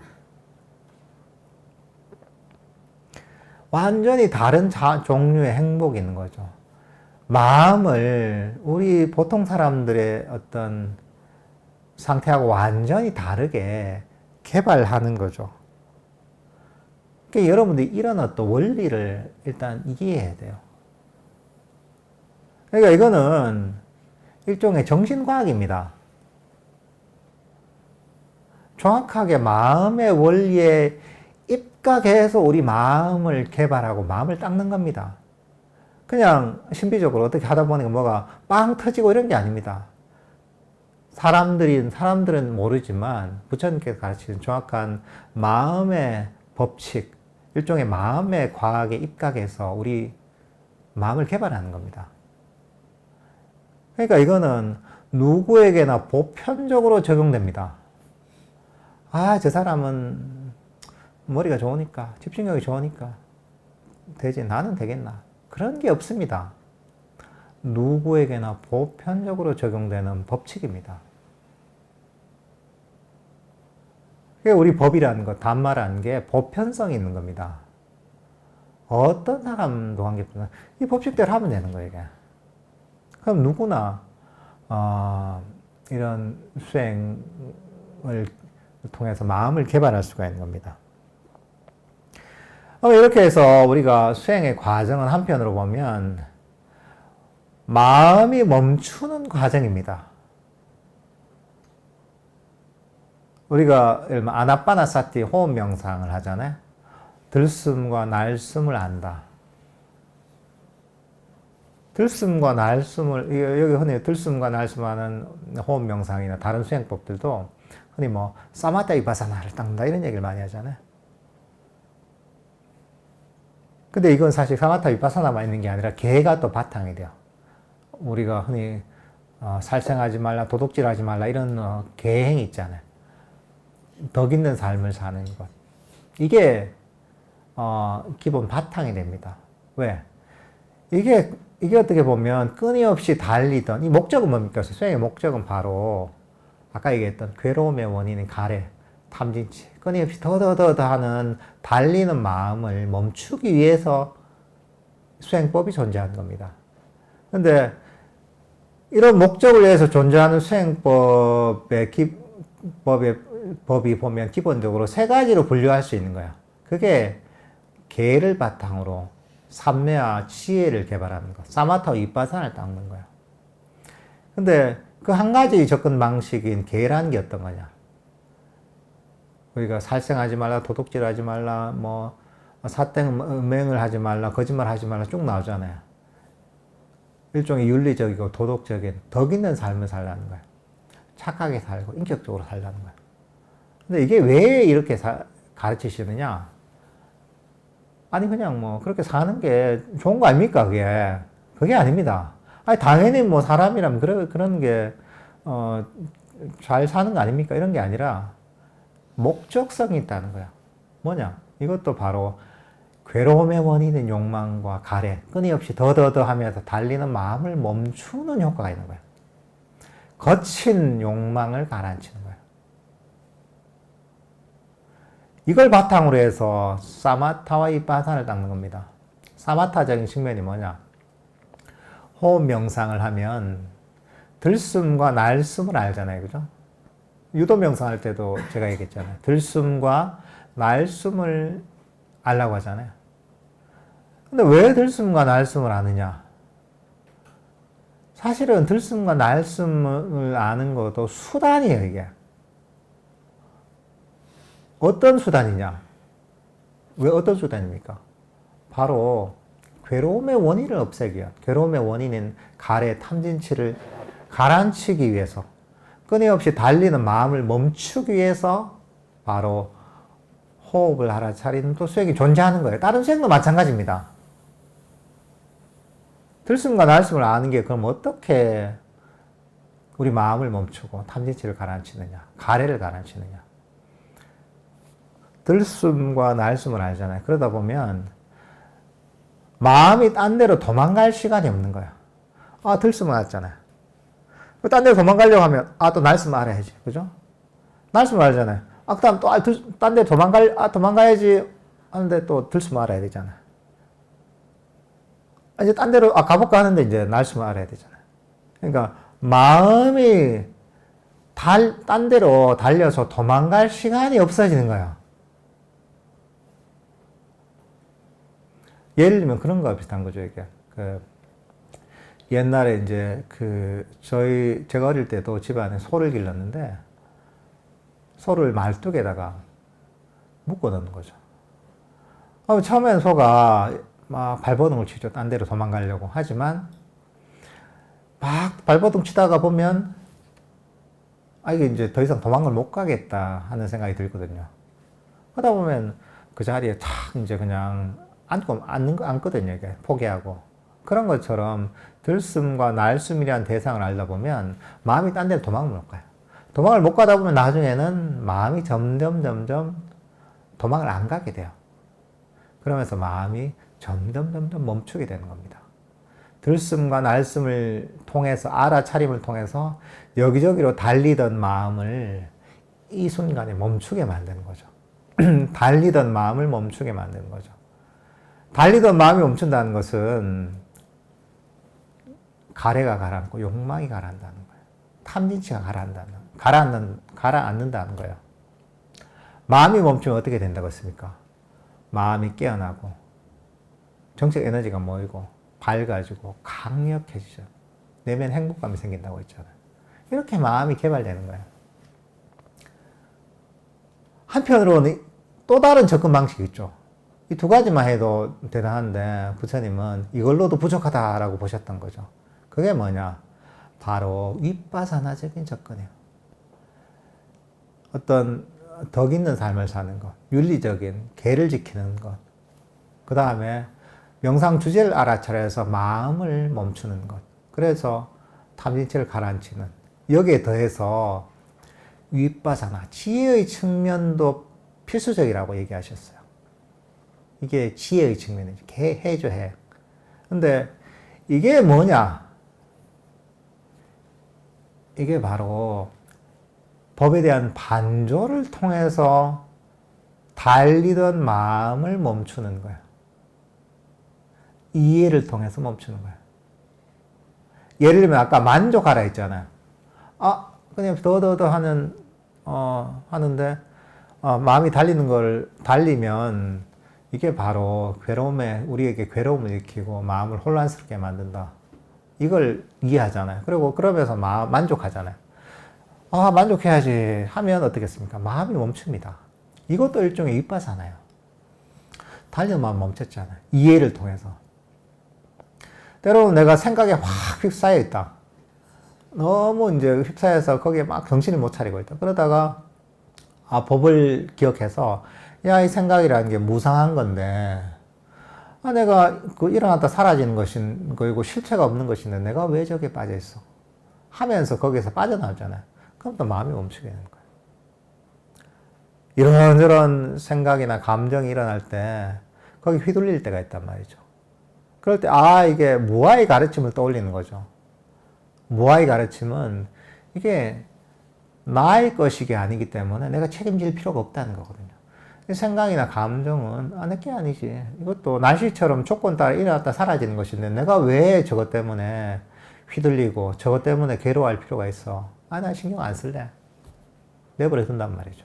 완전히 다른 종류의 행복이 있는 거죠. 마음을 우리 보통 사람들의 어떤 상태하고 완전히 다르게 개발하는 거죠. 그러니까 여러분들이 이런 어떤 원리를 일단 이해해야 돼요. 그러니까 이거는 일종의 정신과학입니다. 정확하게 마음의 원리에 입각해서 우리 마음을 개발하고 마음을 닦는 겁니다. 그냥 신비적으로 어떻게 하다 보니까 뭐가 빵 터지고 이런 게 아닙니다. 사람들은 모르지만 부처님께서 가르치는 정확한 마음의 법칙, 일종의 마음의 과학에 입각해서 우리 마음을 개발하는 겁니다. 그러니까 이거는 누구에게나 보편적으로 적용됩니다. 아, 저 사람은 머리가 좋으니까, 집중력이 좋으니까 되지, 나는 되겠나? 그런 게 없습니다. 누구에게나 보편적으로 적용되는 법칙입니다. 우리 법이라는 것, 단말하는 게 보편성이 있는 겁니다. 어떤 사람도 관계없나 이 법칙대로 하면 되는 거예요, 이게. 그럼 누구나 이런 수행을 통해서 마음을 개발할 수가 있는 겁니다. 이렇게 해서 우리가 수행의 과정은 한편으로 보면 마음이 멈추는 과정입니다. 우리가 아나빠나사티 호흡 명상을 하잖아요. 들숨과 날숨을 안다. 들숨과 날숨을, 여기 흔히 들숨과 날숨하는 호흡 명상이나 다른 수행법들도 흔히 뭐 사마타 위파사나를 닦는다 이런 얘기를 많이 하잖아요. 근데 이건 사실 사마타 위파사나만 있는 게 아니라 개가 또 바탕이 돼요. 우리가 흔히 살생하지 말라, 도둑질하지 말라 이런 계행이 있잖아요. 덕 있는 삶을 사는 것. 이게 기본 바탕이 됩니다. 왜? 이게 어떻게 보면 끊임없이 달리던 이 목적은 뭡니까? 수행의 목적은 바로 아까 얘기했던 괴로움의 원인인 가래, 탐진치, 끊임없이 더더더 하는 달리는 마음을 멈추기 위해서 수행법이 존재하는 겁니다. 근데 이런 목적을 위해서 존재하는 수행법의 법이 보면 기본적으로 세 가지로 분류할 수 있는 거야. 그게 계를 바탕으로 삼매와 지혜를 개발하는 것, 사마타 위파사나를 닦는 거야. 근데 그 한 가지 접근 방식인 계라는 게 어떤 거냐? 우리가 살생하지 말라, 도둑질하지 말라, 뭐 사땡 음행을 하지 말라, 거짓말 하지 말라 쭉 나오잖아요. 일종의 윤리적이고 도덕적인 덕 있는 삶을 살라는 거야. 착하게 살고 인격적으로 살라는 거야. 근데 이게 왜 이렇게 가르치시느냐? 아니 그냥 뭐 그렇게 사는 게 좋은 거 아닙니까? 그게 아닙니다. 아니 당연히 뭐 사람이라면 그런 게 잘 사는 거 아닙니까? 이런 게 아니라 목적성이 있다는 거야. 뭐냐? 이것도 바로 괴로움의 원인인 욕망과 가래, 끊임없이 더더더 하면서 달리는 마음을 멈추는 효과가 있는 거야. 거친 욕망을 가라앉히는 거야. 이걸 바탕으로 해서 사마타와 위파사나를 닦는 겁니다. 사마타적인 측면이 뭐냐? 호흡 명상을 하면 들숨과 날숨을 알잖아요. 그죠? 유도 명상할 때도 제가 얘기했잖아요. 들숨과 날숨을 알라고 하잖아요. 근데 왜 들숨과 날숨을 아느냐? 사실은 들숨과 날숨을 아는 것도 수단이에요, 이게. 어떤 수단이냐? 왜 어떤 수단입니까? 바로 괴로움의 원인을 없애기 위한, 괴로움의 원인인 가래, 탐진치를 가라앉히기 위해서, 끊임없이 달리는 마음을 멈추기 위해서 바로 호흡을 알아차리는 또 수행이 존재하는 거예요. 다른 수행도 마찬가지입니다. 들숨과 날숨을 아는 게 그럼 어떻게 우리 마음을 멈추고 탐진치를 가라앉히느냐, 가래를 가라앉히느냐. 들숨과 날숨을 알잖아요. 그러다 보면 마음이 딴 데로 도망갈 시간이 없는 거야. 들숨을 알잖아요. 딴 데로 도망가려고 하면 또 날숨을 알아야지. 그죠? 날숨을 알잖아요. 그다음 또 딴 데 도망가야지 하는데 또 들숨을 알아야 되잖아요. 이제 딴 데로 가볼까 하는데 이제 날숨을 알아야 되잖아요. 그러니까 마음이 딴 데로 달려서 도망갈 시간이 없어지는 거야. 예를 들면 그런 거와 비슷한 거죠, 이게. 옛날에 이제 제가 어릴 때도 집안에 소를 길렀는데, 소를 말뚝에다가 묶어 놓는 거죠. 처음엔 소가 막 발버둥을 치죠. 딴 데로 도망가려고. 하지만, 막 발버둥 치다가 보면, 이게 이제 더 이상 도망을 못 가겠다 하는 생각이 들거든요. 하다 보면 그 자리에 탁 이제 그냥 앉거든요, 이게. 포기하고. 그런 것처럼 들숨과 날숨이라는 대상을 알다 보면 마음이 딴 데로 도망을 못 가요. 도망을 못 가다 보면 나중에는 마음이 점점 도망을 안 가게 돼요. 그러면서 마음이 점점 멈추게 되는 겁니다. 들숨과 날숨을 통해서, 알아차림을 통해서 여기저기로 달리던 마음을 이 순간에 멈추게 만드는 거죠. 달리던 마음을 멈추게 만드는 거죠. 달리던 마음이 멈춘다는 것은 가래가 가라앉고 욕망이 가라앉다는 거예요. 탐진치가 가라앉는다는 거예요. 마음이 멈추면 어떻게 된다고 했습니까? 마음이 깨어나고 정책 에너지가 모이고 밝아지고 강력해지죠. 내면 행복감이 생긴다고 했잖아요. 이렇게 마음이 개발되는 거예요. 한편으로는 또 다른 접근 방식이 있죠. 이 두 가지만 해도 대단한데 부처님은 이걸로도 부족하다라고 보셨던 거죠. 그게 뭐냐? 바로 윗바사나적인 접근이에요. 어떤 덕 있는 삶을 사는 것, 윤리적인 계를 지키는 것, 그 다음에 명상 주제를 알아차려서 마음을 멈추는 것, 그래서 탐진치를 가라앉히는, 여기에 더해서 윗바사나, 지혜의 측면도 필수적이라고 얘기하셨어요. 이게 지혜의 측면이지. 해죠, 해. 근데 이게 뭐냐? 이게 바로 법에 대한 반조를 통해서 달리던 마음을 멈추는 거예요. 이해를 통해서 멈추는 거예요. 예를 들면 아까 만족하라 했잖아요. 그냥 더더더 하는데, 마음이 달리면 이게 바로 우리에게 괴로움을 일으키고 마음을 혼란스럽게 만든다. 이걸 이해하잖아요. 그리고 그러면서 만족하잖아요. 만족해야지 하면 어떻겠습니까? 마음이 멈춥니다. 이것도 일종의 윗바사나요. 달리는 마음 멈췄잖아요. 이해를 통해서. 때로는 내가 생각에 확 휩싸여 있다. 너무 이제 휩싸여서 거기에 막 정신을 못 차리고 있다. 그러다가 법을 기억해서 이 생각이라는 게 무상한 건데 내가 일어났다 사라지는 것인 거이고 실체가 없는 것인데 내가 왜 저기에 빠져 있어? 하면서 거기에서 빠져나오잖아요. 그럼 또 마음이 멈추게 되는 거예요. 이런저런 생각이나 감정이 일어날 때 거기 휘둘릴 때가 있단 말이죠. 그럴 때 이게 무아의 가르침을 떠올리는 거죠. 무아의 가르침은 이게 나의 것이 아니기 때문에 내가 책임질 필요가 없다는 거거든요. 생각이나 감정은 내게 아니지. 이것도 날씨처럼 조건 따라 일어났다 사라지는 것인데 내가 왜 저것 때문에 휘둘리고 저것 때문에 괴로워할 필요가 있어. 나 신경 안 쓸래. 내버려 둔단 말이죠.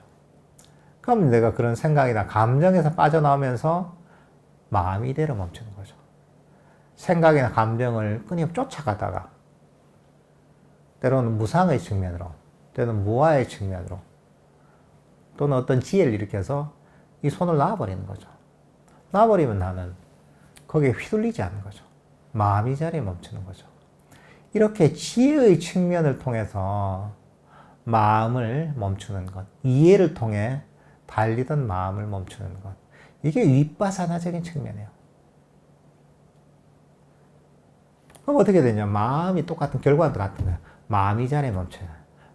그럼 내가 그런 생각이나 감정에서 빠져나오면서 마음이 이대로 멈추는 거죠. 생각이나 감정을 끊임없이 쫓아가다가 때로는 무상의 측면으로 때로는 무아의 측면으로 또는 어떤 지혜를 일으켜서 이 손을 놔버리는 거죠. 놔버리면 나는 거기에 휘둘리지 않는 거죠. 마음이 자리에 멈추는 거죠. 이렇게 지혜의 측면을 통해서 마음을 멈추는 것, 이해를 통해 달리던 마음을 멈추는 것, 이게 윗바사나적인 측면이에요. 그럼 어떻게 되냐? 마음이 똑같은 결과는 같은 거예요. 마음이 자리에 멈춰요.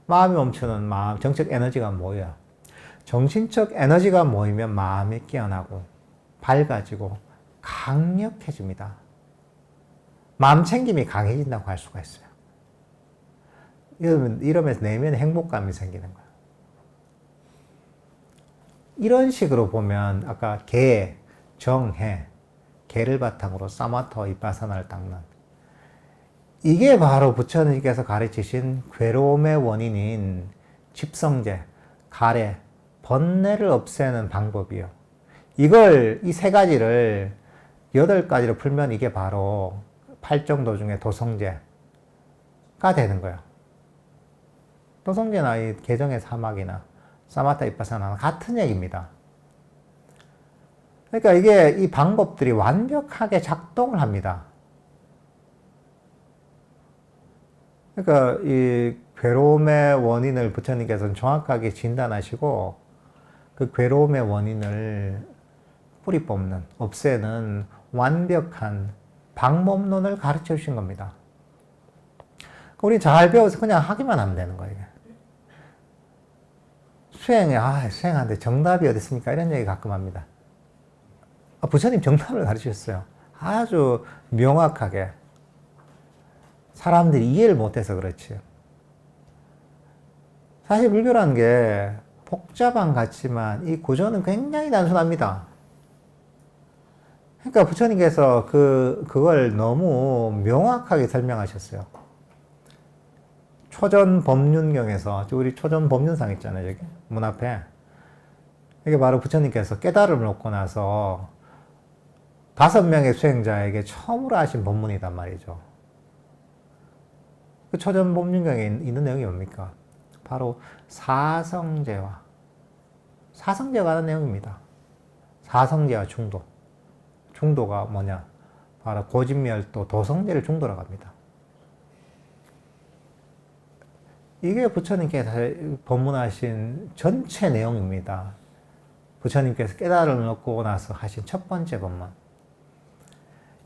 마음이 멈추는 정적 에너지가 모여요. 정신적 에너지가 모이면 마음이 깨어나고 밝아지고 강력해집니다. 마음 챙김이 강해진다고 할 수가 있어요. 이러면서 내면에 행복감이 생기는 거예요. 이런 식으로 보면 아까 개, 정해, 개를 바탕으로 사마터 윗바사나를 닦는 이게 바로 부처님께서 가르치신 괴로움의 원인인 집성제, 가래, 번뇌를 없애는 방법이요. 이 세 가지를 8가지로 풀면 이게 바로 팔정도 중에 도성제가 되는 거예요. 도성제나 이 개정의 사막이나 사마타 윗바사나는 같은 얘기입니다. 그러니까 이 방법들이 완벽하게 작동을 합니다. 그러니까 이 괴로움의 원인을 부처님께서는 정확하게 진단하시고 그 괴로움의 원인을 뿌리 뽑는, 없애는 완벽한 방법론을 가르쳐 주신 겁니다. 우리 잘 배워서 그냥 하기만 하면 되는 거예요. 수행하는데 정답이 어디 있습니까? 이런 얘기 가끔 합니다. 부처님 정답을 가르치셨어요. 아주 명확하게. 사람들이 이해를 못해서 그렇지. 사실 불교라는 게 복잡한 것 같지만 이 구조는 굉장히 단순합니다. 그러니까 부처님께서 그걸 너무 명확하게 설명하셨어요. 초전법륜경에서, 우리 초전법륜상 있잖아요, 여기 문 앞에. 이게 바로 부처님께서 깨달음을 얻고 나서 5명의 수행자에게 처음으로 하신 법문이단 말이죠. 그 초전법륜경에 있는 내용이 뭡니까? 바로 사성제와, 사성제가 하는 내용입니다. 사성제와 중도. 중도가 뭐냐? 바로 고진멸도, 도성제를 중도라고 합니다. 이게 부처님께서 법문하신 전체 내용입니다. 부처님께서 깨달음을 얻고 나서 하신 첫 번째 법문.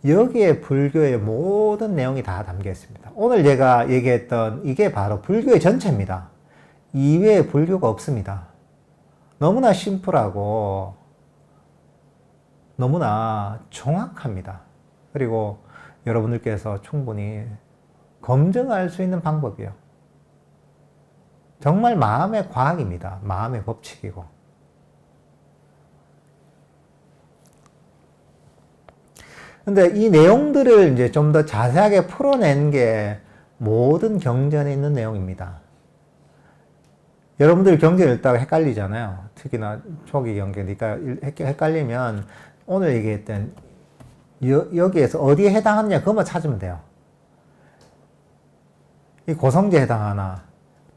여기에 불교의 모든 내용이 다 담겨 있습니다. 오늘 제가 얘기했던 이게 바로 불교의 전체입니다. 이외에 불교가 없습니다. 너무나 심플하고 너무나 정확합니다. 그리고 여러분들께서 충분히 검증할 수 있는 방법이에요. 정말 마음의 과학입니다. 마음의 법칙이고. 근데 이 내용들을 이제 좀 더 자세하게 풀어낸 게 모든 경전에 있는 내용입니다. 여러분들 경전 읽다가 헷갈리잖아요. 특히나 초기 경전이니까 헷갈리면 오늘 얘기했던 여기에서 어디에 해당하느냐 그것만 찾으면 돼요. 이 고성제에 해당하나,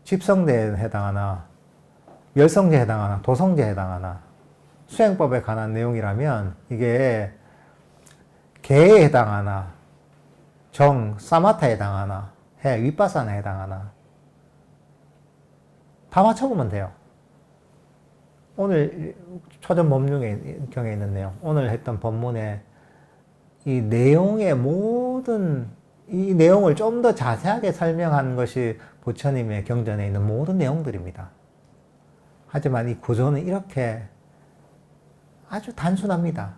집성제에 해당하나, 열성제에 해당하나, 도성제에 해당하나, 수행법에 관한 내용이라면 이게 개에 해당하나, 정, 사마타에 해당하나, 윗바사나에 해당하나 다 맞춰보면 돼요. 오늘 초전법륜경에 있는 내용, 오늘 했던 법문의 이 내용의 모든 이 내용을 좀 더 자세하게 설명한 것이 부처님의 경전에 있는 모든 내용들입니다. 하지만 이 구조는 이렇게 아주 단순합니다.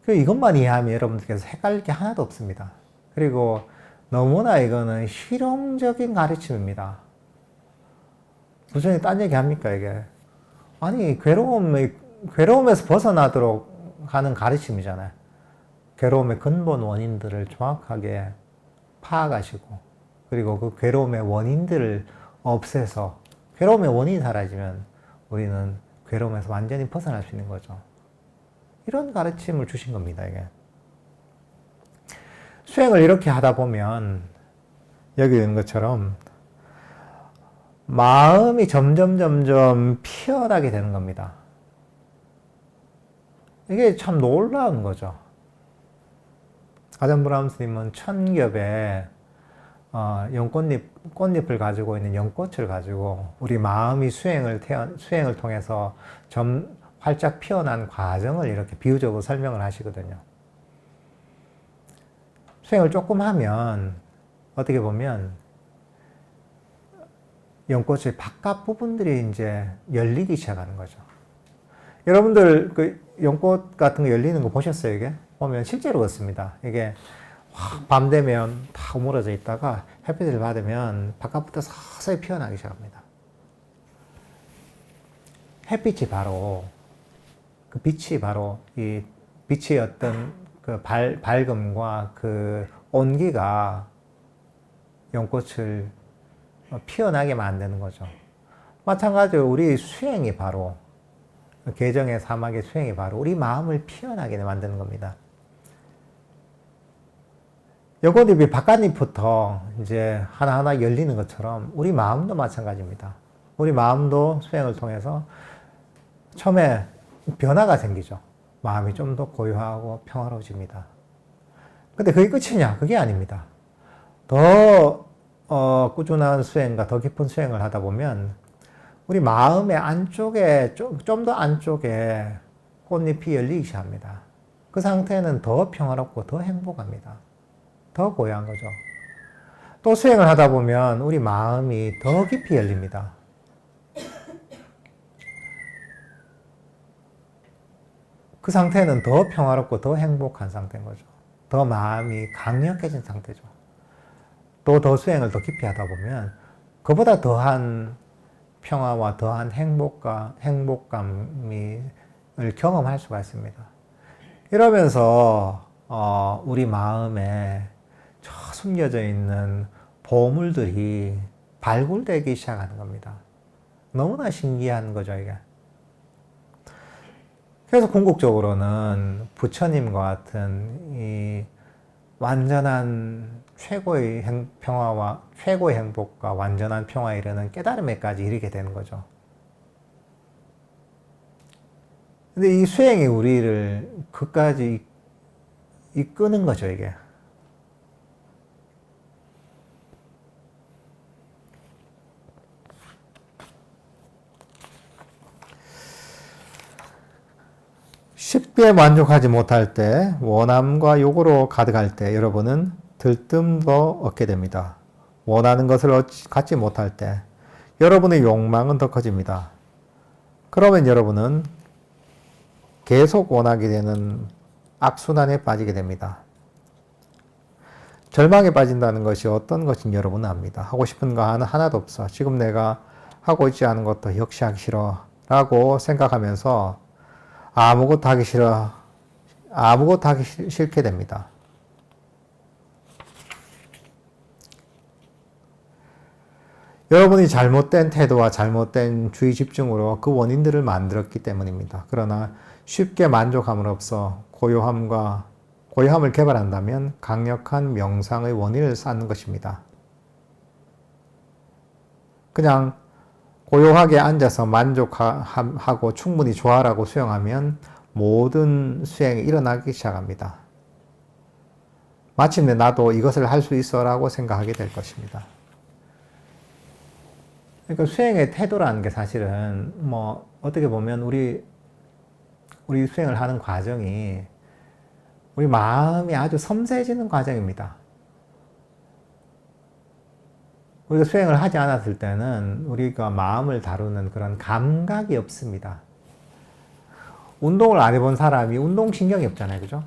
이것만 이해하면 여러분들께서 헷갈릴 게 하나도 없습니다. 그리고 너무나 이거는 실용적인 가르침입니다. 부처님 딴 얘기 합니까, 이게? 아니, 괴로움에서 벗어나도록 하는 가르침이잖아요. 괴로움의 근본 원인들을 정확하게 파악하시고, 그리고 그 괴로움의 원인들을 없애서, 괴로움의 원인이 사라지면 우리는 괴로움에서 완전히 벗어날 수 있는 거죠. 이런 가르침을 주신 겁니다, 이게. 수행을 이렇게 하다 보면, 여기 있는 것처럼, 마음이 점점 피어나게 되는 겁니다. 이게 참 놀라운 거죠. 아담브라함 스님은 천겹에 꽃잎을 가지고 있는 연꽃을 가지고 우리 마음이 수행을 통해서 활짝 피어난 과정을 이렇게 비유적으로 설명을 하시거든요. 수행을 조금 하면 어떻게 보면 연꽃의 바깥 부분들이 이제 열리기 시작하는 거죠. 여러분들 그 연꽃 같은 거 열리는 거 보셨어요, 이게? 보면 실제로 그렇습니다. 이게 밤 되면 다 오므러져 있다가 햇빛을 받으면 바깥부터 서서히 피어나기 시작합니다. 햇빛이 바로 그 빛이 바로 이 빛의 어떤 그 밝음과 그 온기가 연꽃을 피어나게 만드는 거죠. 마찬가지로 우리 수행이 바로 개정의 사막의 수행이 바로 우리 마음을 피어나게 만드는 겁니다. 연꽃잎이 바깥잎부터 이제 하나하나 열리는 것처럼 우리 마음도 마찬가지입니다. 우리 마음도 수행을 통해서 처음에 변화가 생기죠. 마음이 좀 더 고요하고 평화로워집니다. 근데 그게 끝이냐? 그게 아닙니다. 더 꾸준한 수행과 더 깊은 수행을 하다 보면 우리 마음의 안쪽에 좀 더 안쪽에 꽃잎이 열리기 시작합니다. 그 상태는 더 평화롭고 더 행복합니다. 더 고요한 거죠. 또 수행을 하다 보면 우리 마음이 더 깊이 열립니다. 그 상태는 더 평화롭고 더 행복한 상태인 거죠. 더 마음이 강력해진 상태죠. 또 더 수행을 더 깊이 하다 보면 그보다 더한 평화와 더한 행복감이 경험할 수가 있습니다. 이러면서 우리 마음에 저 숨겨져 있는 보물들이 발굴되기 시작하는 겁니다. 너무나 신기한 거죠, 이게. 그래서 궁극적으로는 부처님과 같은 이 완전한 최고의 평화와 최고의 행복과 완전한 평화에 이르는 깨달음에까지 이르게 되는 거죠. 근데 이 수행이 우리를 그까지 이끄는 거죠, 이게. 쉽게 만족하지 못할 때, 원함과 욕으로 가득할 때 여러분은 들뜸도 얻게 됩니다. 원하는 것을 갖지 못할 때 여러분의 욕망은 더 커집니다. 그러면 여러분은 계속 원하게 되는 악순환에 빠지게 됩니다. 절망에 빠진다는 것이 어떤 것인지 여러분은 압니다. 하고 싶은 거 하나도 없어. 지금 내가 하고 있지 않은 것도 역시 하기 싫어. 라고 생각하면서 아무것도 하기 싫어. 아무것도 하기 싫게 됩니다. 여러분이 잘못된 태도와 잘못된 주의 집중으로 그 원인들을 만들었기 때문입니다. 그러나 쉽게 만족함으로써 고요함을 개발한다면 강력한 명상의 원인을 쌓는 것입니다. 그냥 고요하게 앉아서 만족하고 충분히 좋아라고 수용하면 모든 수행이 일어나기 시작합니다. 마침내 나도 이것을 할 수 있어 라고 생각하게 될 것입니다. 그러니까 수행의 태도라는 게 사실은 어떻게 보면 우리 수행을 하는 과정이 우리 마음이 아주 섬세해지는 과정입니다. 우리가 수행을 하지 않았을 때는 우리가 마음을 다루는 그런 감각이 없습니다. 운동을 안 해본 사람이 운동신경이 없잖아요. 그죠?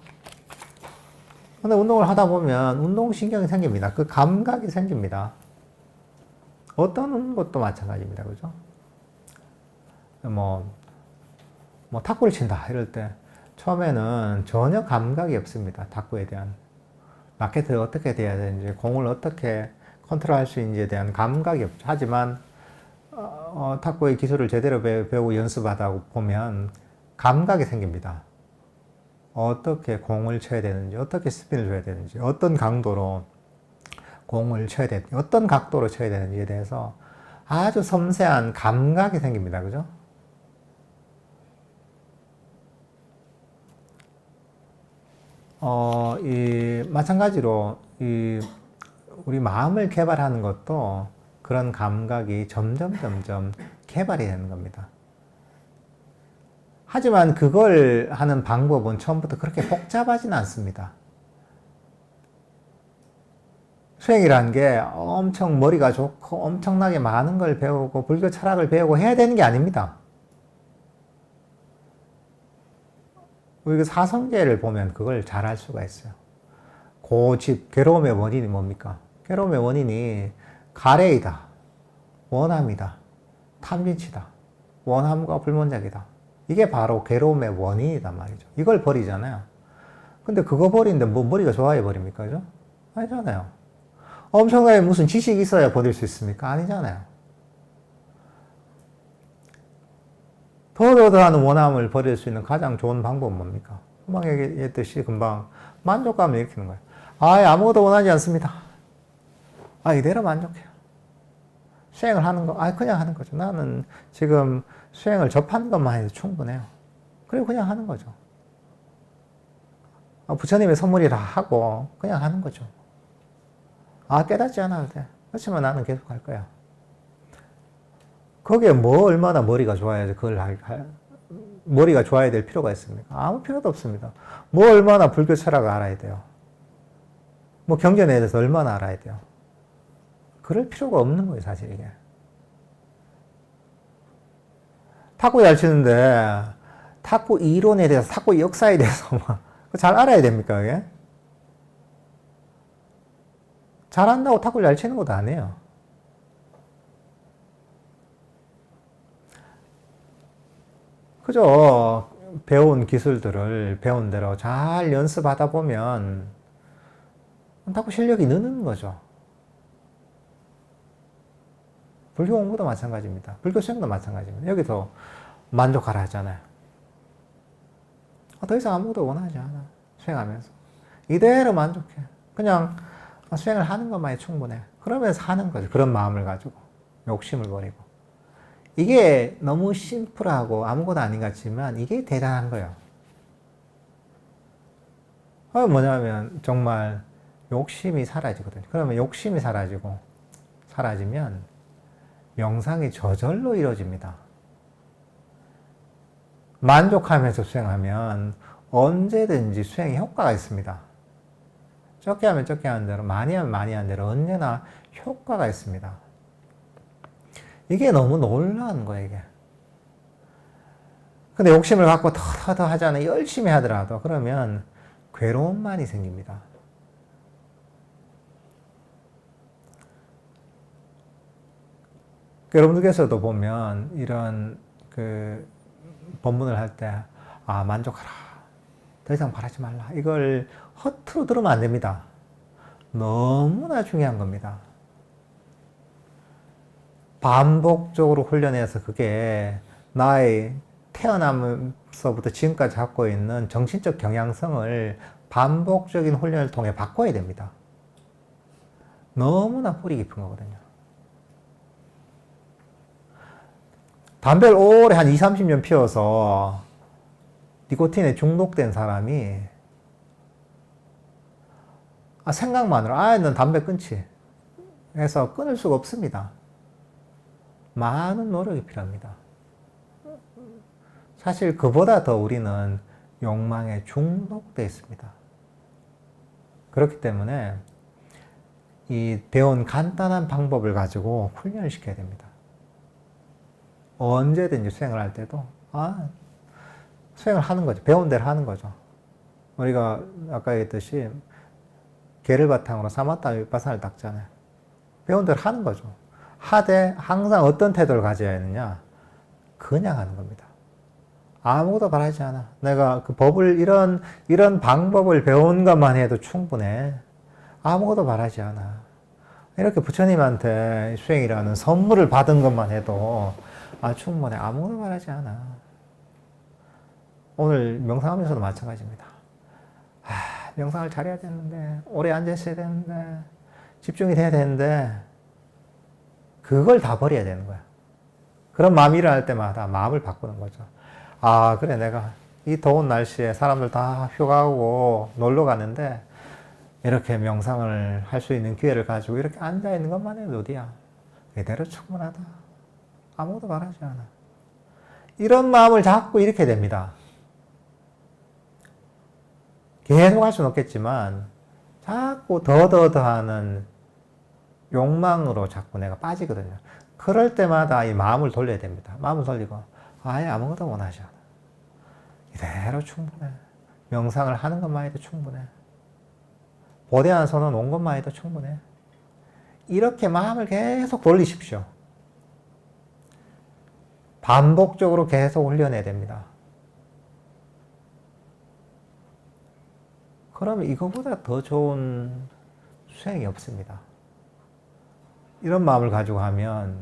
근데 운동을 하다 보면 운동신경이 생깁니다. 그 감각이 생깁니다. 어떤 것도 마찬가지입니다. 그죠? 탁구를 친다. 이럴 때 처음에는 전혀 감각이 없습니다. 탁구에 대한. 라켓을 어떻게 대야 되는지, 공을 어떻게 컨트롤할 수 있는지에 대한 감각이 없죠. 하지만 탁구의 기술을 제대로 배우고 연습하다 보면 감각이 생깁니다. 어떻게 공을 쳐야 되는지, 어떻게 스핀을 줘야 되는지, 어떤 강도로 공을 쳐야 되는지, 어떤 각도로 쳐야 되는지에 대해서 아주 섬세한 감각이 생깁니다. 그죠? 마찬가지로 우리 마음을 개발하는 것도 그런 감각이 점점 개발이 되는 겁니다. 하지만 그걸 하는 방법은 처음부터 그렇게 복잡하지는 않습니다. 수행이라는 게 엄청 머리가 좋고 엄청나게 많은 걸 배우고 불교 철학을 배우고 해야 되는 게 아닙니다. 우리가 사성제를 보면 그걸 잘 알 수가 있어요. 고집, 괴로움의 원인이 뭡니까? 괴로움의 원인이 가래이다, 원함이다, 탐진치다, 원함과 불문작이다. 이게 바로 괴로움의 원인이단 말이죠. 이걸 버리잖아요. 근데 그거 버리는데 뭐 머리가 좋아해 버립니까? 그죠? 아니잖아요. 엄청나게 무슨 지식이 있어야 버릴 수 있습니까? 아니잖아요. 더더더하는 원함을 버릴 수 있는 가장 좋은 방법은 뭡니까? 금방 얘기했듯이 금방 만족감을 일으키는 거예요. 아무것도 원하지 않습니다. 이대로 만족해요. 수행을 하는 거, 그냥 하는 거죠. 나는 지금 수행을 접한 것만 해도 충분해요. 그리고 그냥 하는 거죠. 부처님의 선물이라 하고 그냥 하는 거죠. 깨닫지 않아도 돼. 그렇지만 나는 계속 할 거야. 거기에 얼마나 머리가 좋아야지 머리가 좋아야 될 필요가 있습니까? 아무 필요도 없습니다. 얼마나 불교 철학을 알아야 돼요. 경전에 대해서 얼마나 알아야 돼요. 그럴 필요가 없는 거예요, 사실 이게. 탁구 잘 치는데 탁구 이론에 대해서, 탁구 역사에 대해서 잘 알아야 됩니까, 그게? 잘 안다고 탁구를 잘 치는 것도 아니에요. 그죠? 배운 기술들을 배운 대로 잘 연습하다 보면 자꾸 실력이 느는 거죠. 불교 공부도 마찬가지입니다. 불교 수행도 마찬가지입니다. 여기서 만족하라 하잖아요. 더 이상 아무것도 원하지 않아. 수행하면서. 이대로 만족해. 그냥 수행을 하는 것만이 충분해. 그러면서 하는 거죠. 그런 마음을 가지고. 욕심을 버리고. 이게 너무 심플하고 아무것도 아닌 것 같지만 이게 대단한 거예요. 뭐냐면 정말 욕심이 사라지거든요. 그러면 욕심이 사라지면 명상이 저절로 이루어집니다. 만족하면서 수행하면 언제든지 수행에 효과가 있습니다. 적게 하면 적게 하는 대로, 많이 하면 많이 하는 대로 언제나 효과가 있습니다. 이게 너무 놀라운 거예요, 이게. 근데 욕심을 갖고 더 하잖아요. 열심히 하더라도. 그러면 괴로움만이 생깁니다. 여러분들께서도 보면 이런 법문을 할 때, 만족하라. 더 이상 바라지 말라. 이걸 허투루 들으면 안 됩니다. 너무나 중요한 겁니다. 반복적으로 훈련해서 그게 나의 태어나면서부터 지금까지 갖고 있는 정신적 경향성을 반복적인 훈련을 통해 바꿔야 됩니다. 너무나 뿌리 깊은 거거든요. 담배를 오래 한 20, 30년 피워서 니코틴에 중독된 사람이 생각만으로 넌 담배 끊지 해서 끊을 수가 없습니다. 많은 노력이 필요합니다. 사실 그보다 더 우리는 욕망에 중독되어 있습니다. 그렇기 때문에 이 배운 간단한 방법을 가지고 훈련을 시켜야 됩니다. 언제든지 수행을 할 때도 수행을 하는 거죠. 배운 대로 하는 거죠. 우리가 아까 얘기했듯이 개를 바탕으로 사마타 위파사나를 닦잖아요. 배운 대로 하는 거죠. 하되 항상 어떤 태도를 가져야 하느냐? 그냥 하는 겁니다. 아무것도 바라지 않아. 내가 그 법을 이런 방법을 배운 것만 해도 충분해. 아무것도 바라지 않아. 이렇게 부처님한테 수행이라는 선물을 받은 것만 해도 충분해. 아무것도 바라지 않아. 오늘 명상하면서도 마찬가지입니다. 명상을 잘해야 되는데, 오래 앉아있어야 되는데, 집중이 돼야 되는데, 그걸 다 버려야 되는 거야. 그런 마음이 일어날 때마다 마음을 바꾸는 거죠. 그래, 내가 이 더운 날씨에 사람들 다 휴가하고 놀러 가는데, 이렇게 명상을 할 수 있는 기회를 가지고 이렇게 앉아있는 것만 해도 어디야. 이대로 충분하다. 아무것도 바라지 않아. 이런 마음을 잡고 이렇게 됩니다. 계속 할 수는 없겠지만 자꾸 더 하는 욕망으로 자꾸 내가 빠지거든요. 그럴 때마다 이 마음을 돌려야 됩니다. 마음을 돌리고 아예 아무것도 원하지 않아. 이대로 충분해. 명상을 하는 것만 해도 충분해. 보대한 선언 온 것만 해도 충분해. 이렇게 마음을 계속 돌리십시오. 반복적으로 계속 훈련해야 됩니다. 그러면 이거보다 더 좋은 수행이 없습니다. 이런 마음을 가지고 하면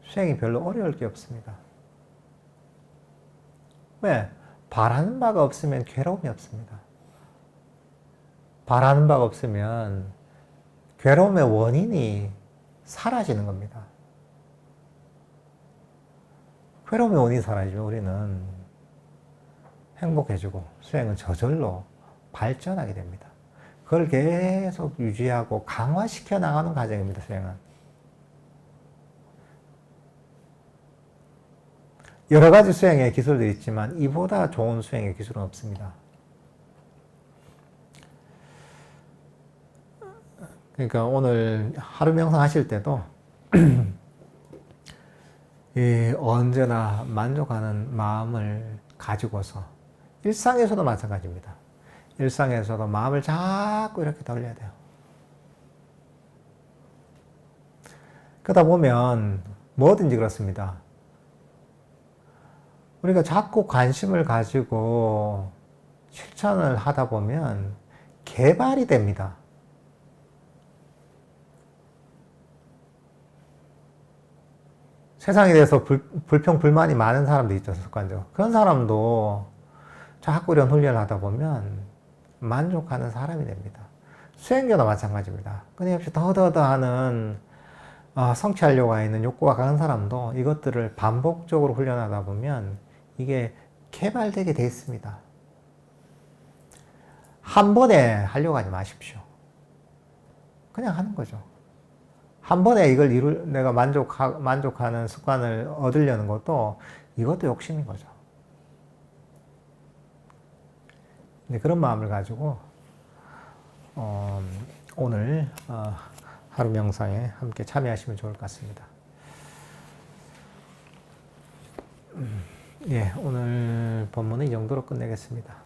수행이 별로 어려울 게 없습니다. 왜? 바라는 바가 없으면 괴로움이 없습니다. 바라는 바가 없으면 괴로움의 원인이 사라지는 겁니다. 괴로움의 원인이 사라지면 우리는 행복해지고 수행은 저절로 발전하게 됩니다. 그걸 계속 유지하고 강화시켜 나가는 과정입니다, 수행은. 여러 가지 수행의 기술들이 있지만 이보다 좋은 수행의 기술은 없습니다. 그러니까 오늘 하루 명상 하실 때도 언제나 만족하는 마음을 가지고서 일상에서도 마찬가지입니다. 일상에서도 마음을 자꾸 이렇게 돌려야 돼요. 그러다 보면 뭐든지 그렇습니다. 우리가 자꾸 관심을 가지고 실천을 하다 보면 개발이 됩니다. 세상에 대해서 불평, 불만이 많은 사람도 있죠, 습관적으로. 그런 사람도 자꾸 이런 훈련을 하다 보면 만족하는 사람이 됩니다. 수행자도 마찬가지입니다. 끊임없이 더더더 하는 성취하려고 하는 욕구가 강한 사람도 이것들을 반복적으로 훈련하다 보면 이게 개발되게 돼 있습니다. 한 번에 하려고 하지 마십시오. 그냥 하는 거죠. 한 번에 이걸 내가 만족하는 습관을 얻으려는 것도 이것도 욕심인 거죠. 그런 마음을 가지고 오늘 하루 명상에 함께 참여하시면 좋을 것 같습니다. 예, 오늘 본문은 이 정도로 끝내겠습니다.